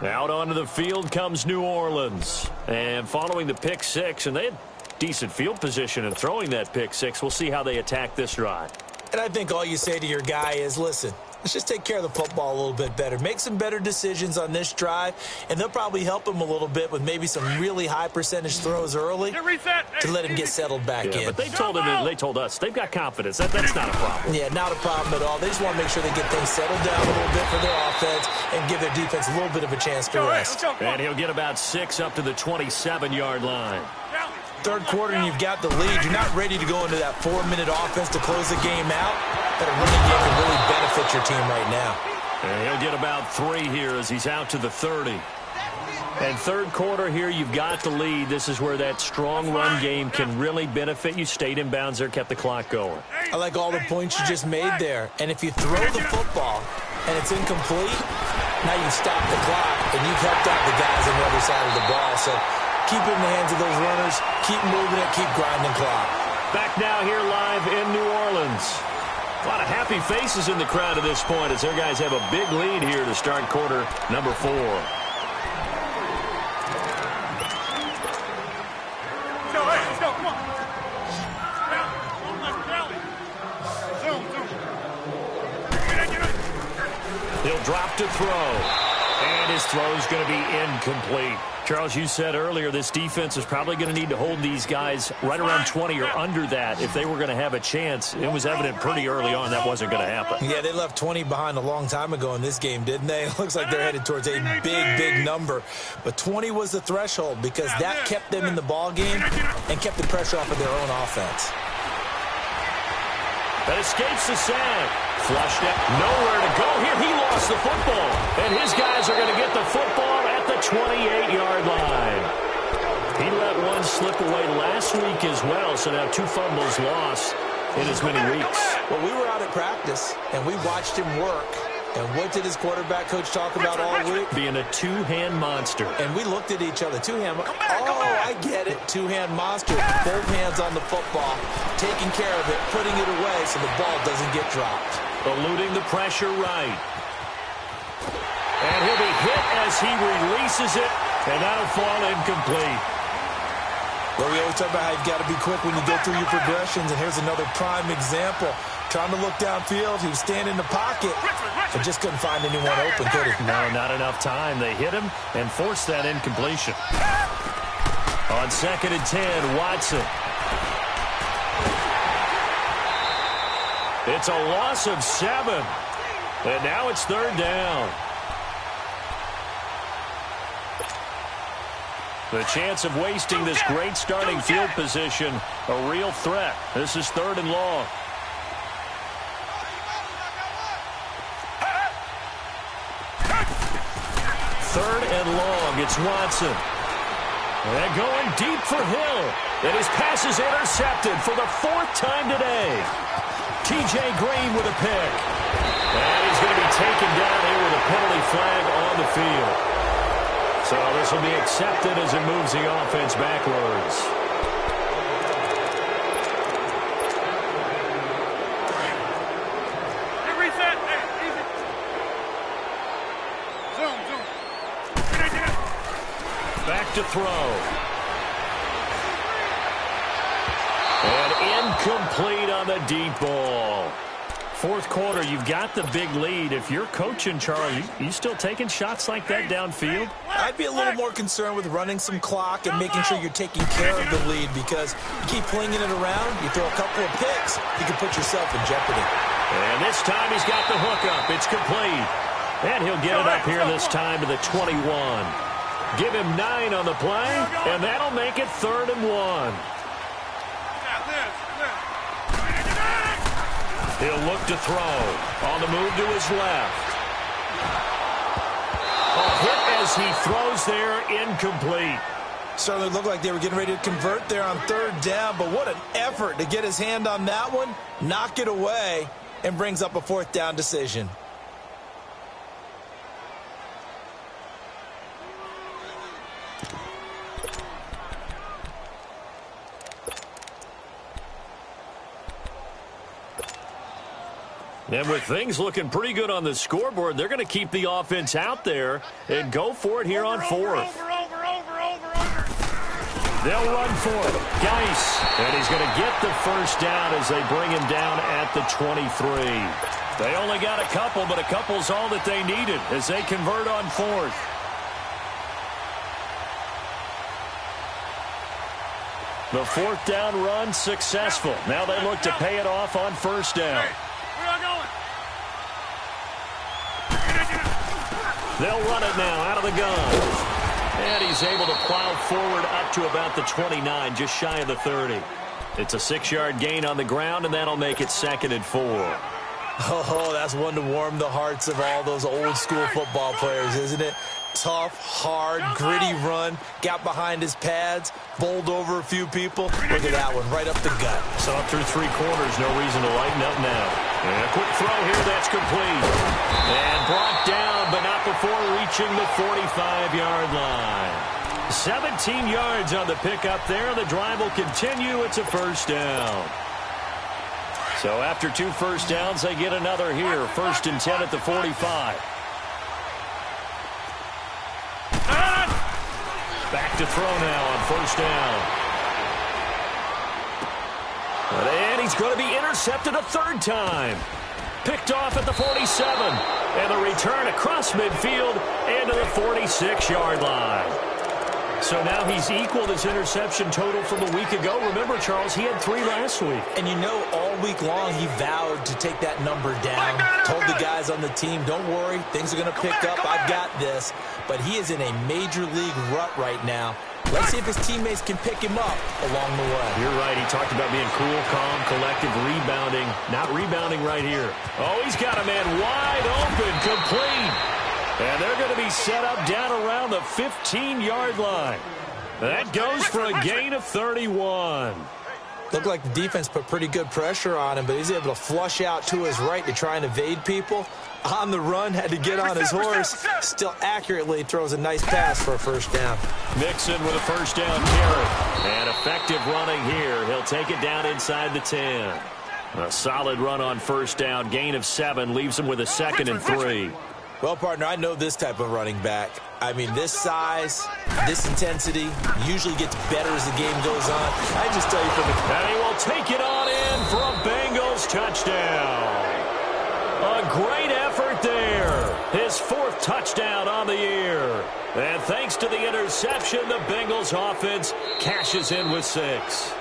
Speaker 2: Out onto the field comes New Orleans. And following the pick 6, and they had decent field position in throwing that pick 6. We'll see how they attack this drive.
Speaker 3: And I think all you say to your guy is, listen, let's just take care of the football a little bit better. Make some better decisions on this drive, and they'll probably help him a little bit with maybe some really high percentage throws early to let him get settled back in.
Speaker 2: But they told us they've got confidence. That's not a problem.
Speaker 3: Yeah, not a problem at all. They just want to make sure they get things settled down a little bit for their offense and give their defense a little bit of a chance to rest.
Speaker 2: And he'll get about 6 up to the 27-yard line.
Speaker 3: 3rd quarter and you've got the lead. You're not ready to go into that 4-minute offense to close the game out. But a running game can really benefit your team right now.
Speaker 2: And he'll get about 3 here as he's out to the 30. And 3rd quarter here, you've got the lead. This is where that strong run game can really benefit you. Stayed in bounds there, kept the clock going.
Speaker 3: I like all the points you just made there. And if you throw the football and it's incomplete, now you stop the clock and you've helped out the guys on the other side of the ball. So keep it in the hands of those runners. Keep moving it. Keep grinding clock.
Speaker 2: Back now here live in New Orleans. A lot of happy faces in the crowd at this point as their guys have a big lead here to start quarter number 4.
Speaker 4: Let's go, come on.
Speaker 2: He'll drop to throw. And his throw is going to be incomplete. Charles, you said earlier this defense is probably going to need to hold these guys right around 20 or under that if they were going to have a chance. It was evident pretty early on that wasn't going to happen.
Speaker 3: Yeah, they left 20 behind a long time ago in this game, didn't they? It looks like they're headed towards a big number. But 20 was the threshold because that kept them in the ball game and kept the pressure off of their own offense.
Speaker 2: That escapes the sack. Flushed it. Nowhere to go here. He lost the football. And his guys are going to get the football at the 28-yard line. He let one slip away last week as well, so now 2 fumbles lost in as many weeks.
Speaker 3: Well, we were out at practice, and we watched him work. And what did his quarterback coach talk about all week?
Speaker 2: Being a two-hand monster.
Speaker 3: And we looked at each other. Two-hand. Oh, I get it. Two-hand monster. Both hands on the football, taking care of it, putting it away so the ball doesn't get dropped.
Speaker 2: Eluding the pressure right. And he'll be hit as he releases it, and that'll fall incomplete.
Speaker 3: Well, we always talk about how you've got to be quick when you go through your progressions, and here's another prime example. Trying to look downfield, he was standing in the pocket, but just couldn't find anyone open, could he?
Speaker 2: No, not enough time. They hit him and forced that incompletion. On 2nd and 10, Watson. It's a loss of 7, and now it's 3rd down. The chance of wasting this great starting field position, a real threat. This is 3rd and long. Third and long, it's Watson. And going deep for Hill. And his pass is intercepted for the 4th time today. T.J. Green with a pick. And he's going to be taken down here with a penalty flag on the field. So this will be accepted as it moves the offense backwards. Back to throw. And incomplete on the deep ball. 4th quarter, you've got the big lead. If you're coaching, Charlie, you still taking shots like that downfield?
Speaker 3: I'd be a little more concerned with running some clock and making sure you're taking care of the lead, because you keep flinging it around, you throw a couple of picks, you can put yourself in jeopardy.
Speaker 2: And this time he's got the hook up. It's complete. And he'll get it up here this time to the 21. Give him 9 on the play, and that'll make it 3rd and 1. He'll look to throw. On the move to his left. A hit as he throws there, incomplete.
Speaker 3: Certainly looked like they were getting ready to convert there on 3rd down, but what an effort to get his hand on that one, knock it away, and brings up a 4th down decision.
Speaker 2: And with things looking pretty good on the scoreboard, they're going to keep the offense out there and go for it here on 4th. They'll run for it. Geis. And he's going to get the 1st down as they bring him down at the 23. They only got a couple, but a couple's all that they needed as they convert on 4th. The 4th down run successful. Now they look to pay it off on 1st down. They'll run it now out of the gun. And he's able to plow forward up to about the 29, just shy of the 30. It's a 6-yard gain on the ground, and that'll make it 2nd and 4.
Speaker 3: Oh, that's one to warm the hearts of all those old-school football players, isn't it? Tough, hard, gritty run, got behind his pads, bowled over a few people. Look at that one, right up the gut.
Speaker 2: So up through 3 quarters, no reason to lighten up now. And a quick throw here, that's complete. And brought down, but not before reaching the 45-yard line. 17 yards on the pickup there. The drive will continue. It's a 1st down. So after 2 first downs, they get another here. 1st and 10 at the 45. Back to throw now on 1st down. And he's going to be intercepted a 3rd time. Picked off at the 47. And the return across midfield and to the 46-yard line. So now he's equaled his interception total from a week ago. Remember, Charles, he had 3 last week.
Speaker 3: And you know, all week long he vowed to take that number down. Told the guys on the team, don't worry, things are going to pick up. I've got this. But he is in a major league rut right now. Let's see if his teammates can pick him up along the way.
Speaker 2: You're right. He talked about being cool, calm, collective, rebounding. Not rebounding right here. Oh, he's got a man wide open, complete. And they're going to be set up down around the 15-yard line. That goes for a gain of 31.
Speaker 3: Looked like the defense put pretty good pressure on him, but he's able to flush out to his right to try and evade people. On the run, had to get on his horse. Still accurately throws a nice pass for a first down.
Speaker 2: Mixon with a first down carry. And effective running here. He'll take it down inside the 10. A solid run on first down. Gain of 7 leaves him with a 2nd and 3.
Speaker 3: Well, partner, I know this type of running back. I mean, this size, this intensity usually gets better as the game goes on. I just tell you from the...
Speaker 2: And he will take it on in for a Bengals touchdown. A great effort there. His 4th touchdown on the year. And thanks to the interception, the Bengals offense cashes in with 6.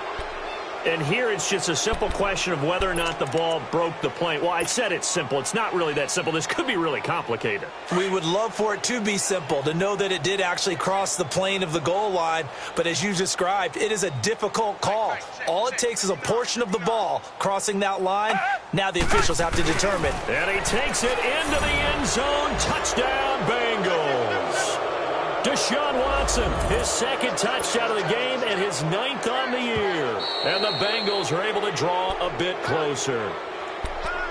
Speaker 2: And here it's just a simple question of whether or not the ball broke the plane. Well, I said it's simple. It's not really that simple. This could be really complicated.
Speaker 3: We would love for it to be simple, to know that it did actually cross the plane of the goal line. But as you described, it is a difficult call. All it takes is a portion of the ball crossing that line. Now the officials have to determine.
Speaker 2: And he takes it into the end zone. Touchdown, Bengals. Deshaun Watson, his 2nd touchdown of the game and his 9th on the year. And the Bengals are able to draw a bit closer.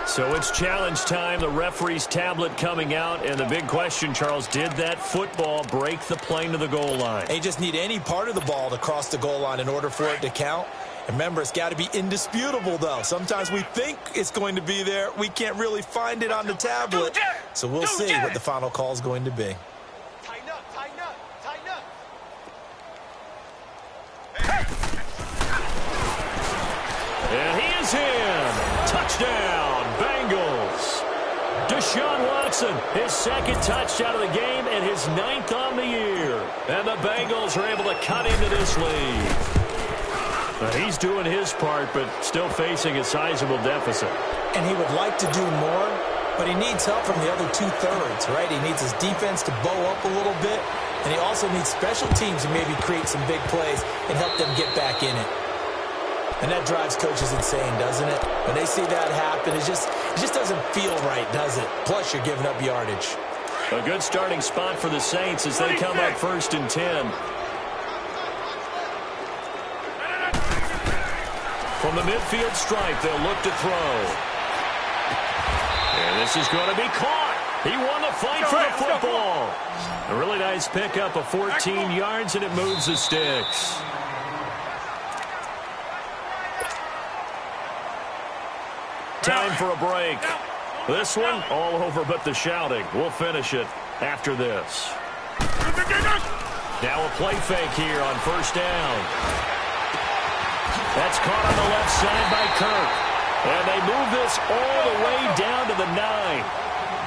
Speaker 2: So it's challenge time. The referee's tablet coming out. And the big question, Charles, did that football break the plane to the goal line?
Speaker 3: They just need any part of the ball to cross the goal line in order for it to count. And remember, it's got to be indisputable, though. Sometimes we think it's going to be there. We can't really find it on the tablet. So we'll see what the final call is going to be.
Speaker 2: And he is in. Touchdown, Bengals. Deshaun Watson, his 2nd touchdown of the game and his 9th on the year. And the Bengals are able to cut into this lead. He's doing his part, but still facing a sizable deficit.
Speaker 3: And he would like to do more, but he needs help from the other 2/3, right? He needs his defense to bow up a little bit, and he also needs special teams to maybe create some big plays and help them get back in it. And that drives coaches insane, doesn't it? When they see that happen, it just doesn't feel right, does it? Plus, you're giving up yardage.
Speaker 2: A good starting spot for the Saints as they come up 1st and 10. From the midfield stripe, they'll look to throw. And this is going to be caught. He won the fight for the football. A really nice pickup of 14 yards, and it moves the sticks. Time for a break. This one, all over but the shouting. We'll finish it after this. Now a play fake here on first down. That's caught on the left side by Kirk. And they move this all the way down to the 9.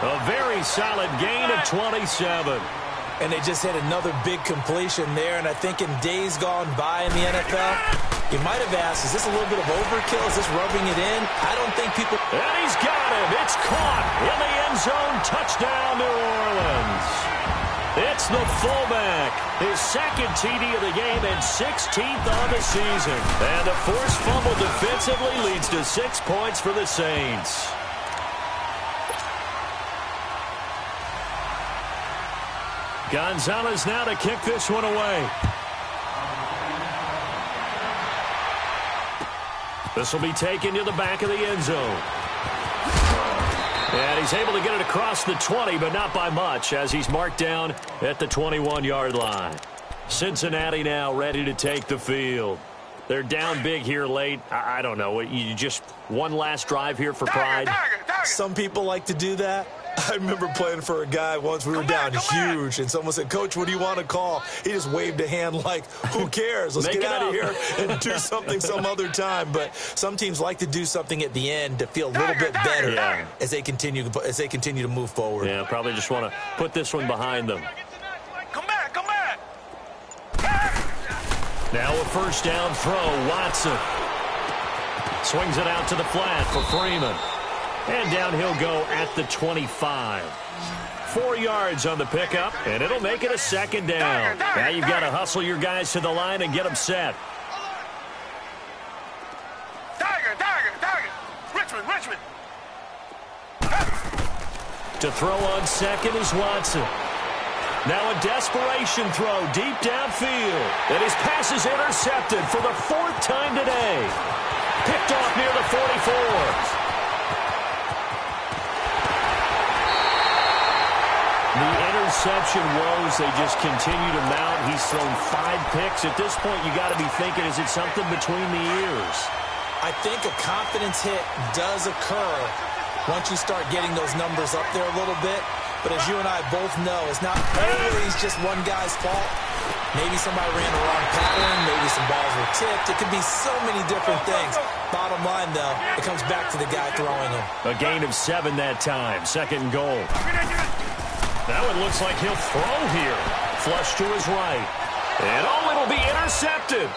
Speaker 2: A very solid gain of 27.
Speaker 3: And they just hit another big completion there. And I think in days gone by in the NFL, you might have asked, is this a little bit of overkill? Is this rubbing it in? I don't think people...
Speaker 2: And he's got him. It's caught in the end zone. Touchdown, New Orleans. It's the fullback. His 2nd TD of the game and 16th on the season. And the forced fumble defensively leads to 6 points for the Saints. Gonzalez now to kick this one away. This will be taken to the back of the end zone. And he's able to get it across the 20, but not by much, as he's marked down at the 21-yard line. Cincinnati now ready to take the field. They're down big here late. I don't know. You just one last drive here for pride?
Speaker 3: Some people like to do that. I remember playing for a guy once. We were down huge, and someone said, "Coach, what do you want to call?" He just waved a hand like, who cares? Let's get out of here and do something some other time. But some teams like to do something at the end to feel a little bit better as they continue to move forward.
Speaker 2: Yeah, probably just want to put this one behind them.
Speaker 4: Come back, come back.
Speaker 2: Now a first down throw, Watson. Swings it out to the flat for Freeman. And down he'll go at the 25. 4 yards on the pickup, and it'll make it a second down. Now you've got to hustle your guys to the line and get them set.
Speaker 4: Richmond.
Speaker 2: To throw on second is Watson. Now a desperation throw deep downfield. And his pass is intercepted for the 4th time today. Picked off near the 44. The interception woes, they just continue to mount. He's thrown 5 picks. At this point, you got to be thinking, is it something between the ears?
Speaker 3: I think a confidence hit does occur once you start getting those numbers up there a little bit. But as you and I both know, it's not always just one guy's fault. Maybe somebody ran the wrong pattern. Maybe some balls were tipped. It could be so many different things. Bottom line, though, it comes back to the guy throwing them.
Speaker 2: A gain of 7 that time. 2nd and goal. Now it looks like he'll throw here. Flush to his right. And it'll be intercepted.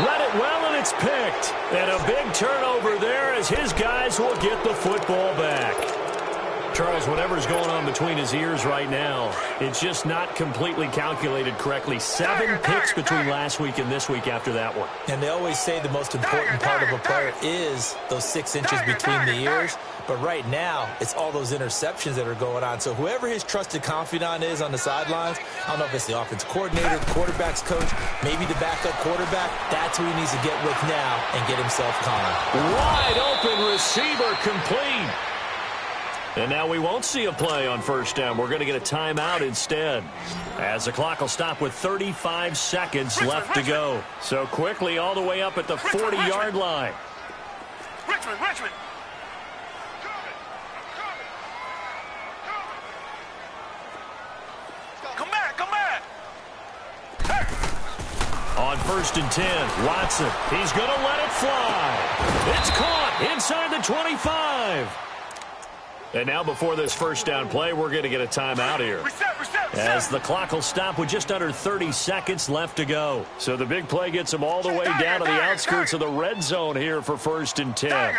Speaker 2: Read it well, and it's picked. And a big turnover there as his guys will get the football back. Charles, whatever's going on between his ears right now, it's just not completely calculated correctly. 7 picks between last week and this week after that one.
Speaker 3: And they always say the most important part of a player is those 6 inches between the ears. But right now, it's all those interceptions that are going on. So whoever his trusted confidant is on the sidelines, I don't know if it's the offense coordinator, the quarterback's coach, maybe the backup quarterback, that's who he needs to get with now and get himself calm.
Speaker 2: Wide open receiver complete. And now we won't see a play on first down. We're going to get a timeout instead, as the clock will stop with 35 seconds left to go. So quickly all the way up at the 40-yard line.
Speaker 4: Richmond. Come back.
Speaker 2: On 1st and 10, Watson. He's going to let it fly. It's caught inside the 25. And now before this first down play, we're going to get a timeout here. As the clock will stop with just under 30 seconds left to go. So the big play gets them all the way down to the outskirts of the red zone here for 1st and 10.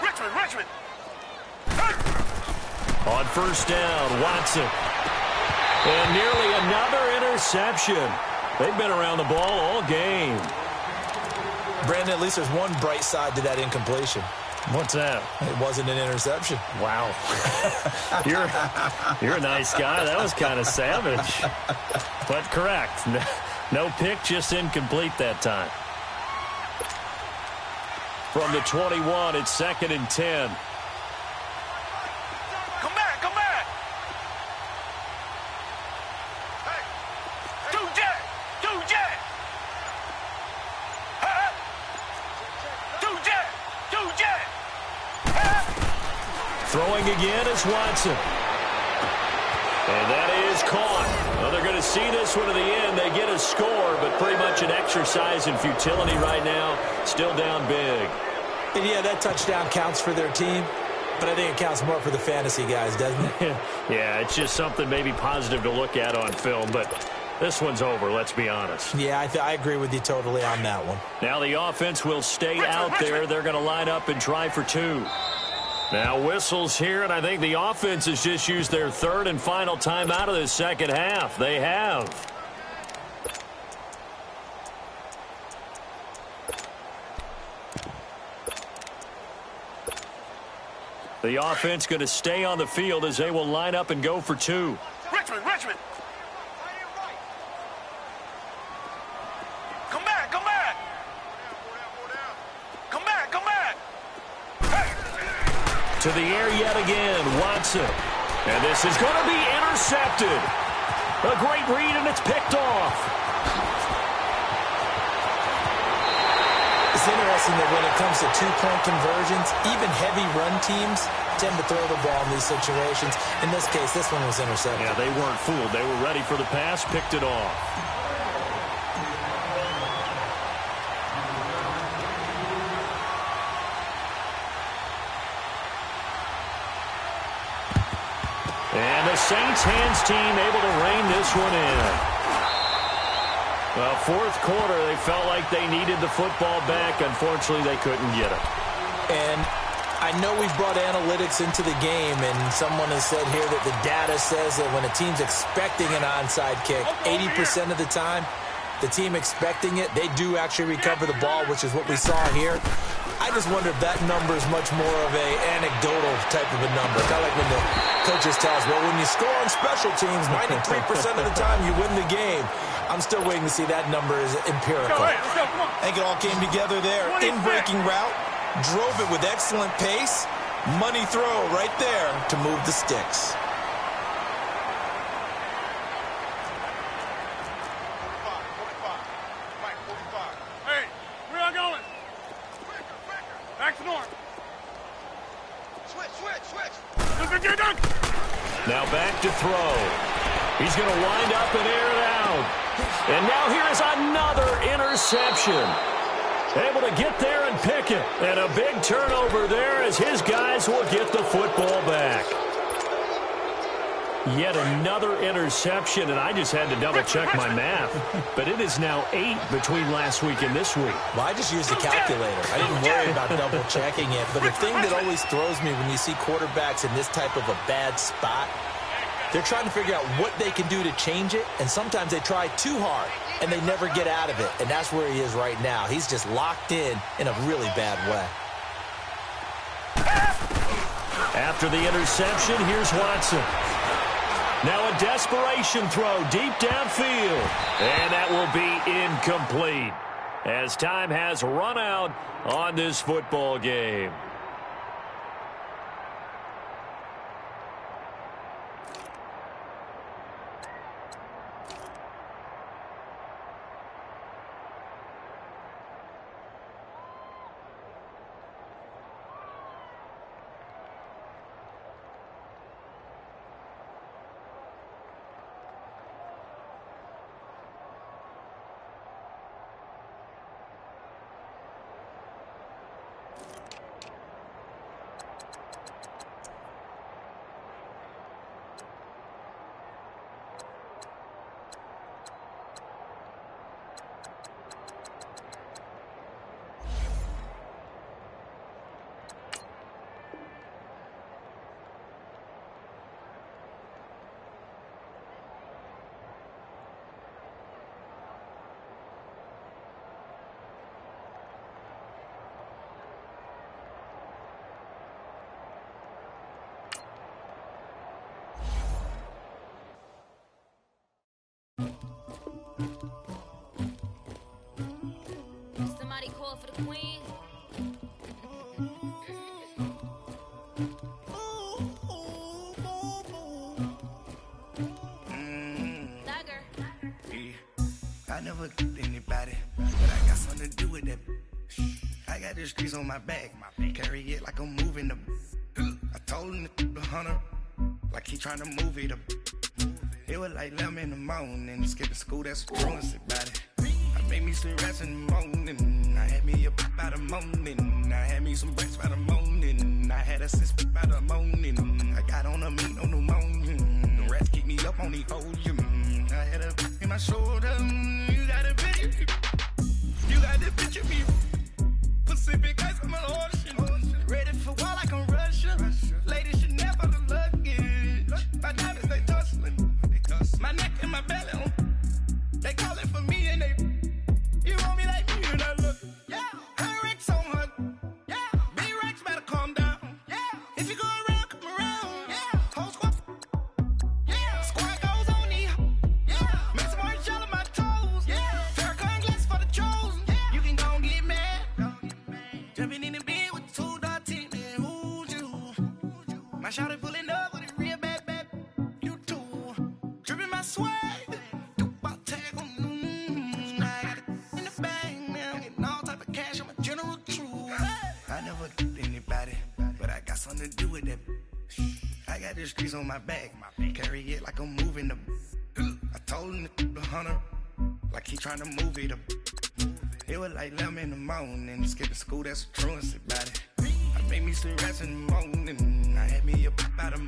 Speaker 4: Richmond.
Speaker 2: On 1st down, Watson. And nearly another interception. They've been around the ball all game.
Speaker 3: Brandon, at least there's one bright side to that incompletion.
Speaker 2: What's that?
Speaker 3: It wasn't an interception.
Speaker 2: Wow. You're a nice guy. That was kind of savage. But correct. No pick, just incomplete that time. From the 21, it's 2nd and 10.
Speaker 4: Come back. Hey. Do jet.
Speaker 2: Throwing again is Watson. And that is caught. Well, they're going to see this one to the end. They get a score, but pretty much an exercise in futility right now. Still down big.
Speaker 3: And yeah, that touchdown counts for their team, but I think it counts more for the fantasy guys, doesn't it?
Speaker 2: Yeah, it's just something maybe positive to look at on film, but this one's over, let's be honest.
Speaker 3: Yeah, I agree with you totally on that one.
Speaker 2: Now the offense will stay out there. They're going to line up and try for 2. Now whistles here, and I think the offense has just used their 3rd and final timeout of the second half. They have. The offense going to stay on the field as they will line up and go for 2.
Speaker 4: Richmond. Come back.
Speaker 2: To the air yet again, Watson. And this is going to be intercepted. A great read, and it's picked off.
Speaker 3: It's interesting that when it comes to 2-point conversions, even heavy run teams tend to throw the ball in these situations. In this case, this one was intercepted.
Speaker 2: Yeah, they weren't fooled. They were ready for the pass, picked it off. And the Saints hands team able to rein this one in. Well, fourth quarter, they felt like they needed the football back. Unfortunately, they couldn't get it.
Speaker 3: And I know we've brought analytics into the game, and someone has said here that the data says that when a team's expecting an onside kick, 80% of the time, the team expecting it, they do actually recover the ball, which is what we saw here. I just wonder if that number is much more of an anecdotal type of a number. Kind of like when the coaches tell us, well, when you score on special teams, 93% of the time you win the game. I'm still waiting to see that number is empirical.
Speaker 4: Let's go, come on.
Speaker 3: I think it all came together there. In-breaking route, drove it with excellent pace. Money throw right there to move the sticks.
Speaker 2: Now back to throw. He's going to wind up and air it out. And now here's another interception. Able to get there and pick it. And a big turnover there as his guys will get the football back. Yet another interception, and I just had to double-check my math. But it is now 8 between last week and this week.
Speaker 3: Well, I just used a calculator. I didn't worry about double-checking it. But the thing that always throws me when you see quarterbacks in this type of a bad spot, they're trying to figure out what they can do to change it, and sometimes they try too hard, and they never get out of it. And that's where he is right now. He's just locked in a really bad way.
Speaker 2: After the interception, here's Watson. Now a desperation throw deep downfield. And that will be incomplete as time has run out on this football game.
Speaker 5: Somebody call for the queen.
Speaker 6: I never killed anybody, but I got something to do with that. I got the streets on my back, carry it like I'm moving the. I told him the hunter, like he trying to move it up. It was like 11 in the morning, skipping school, that's a truancy body. I made me some rats in the morning, I had me a pop by the morning, I had me some rats by the morning, I had a sis by the morning, I got on a meat on the morning, the rats keep me up on the podium, I had a in my shoulder, you got a bitch, you got the bitch of me, Pacific ice, I'm an ocean, ready for war like I'm Russian, ladies should never the luggage, my diamonds they tussling, my neck and my belly, they calling for me and they, you want me like me and I look, yeah, her Rex on her, yeah, B-Rex better calm down, yeah, if you go around, come around, yeah, whole squad, yeah, squad goes on me, yeah, make some orange gel on my toes, yeah, Farrakhan glass for the chosen, yeah, you can go and get mad, jumping in the bed with 2 dark teeth, man, who's you, my shawty pulling up with a real bad, you too, dripping my swag, I never killed anybody, but I got something to do with that. I got the streets on my back, carry it like I'm moving the. I told him the hunter, like he trying to move it up. It was like 11 in the morning, skipping school, that's a truancy body. I made me some rats in the morning, I had me a pop out of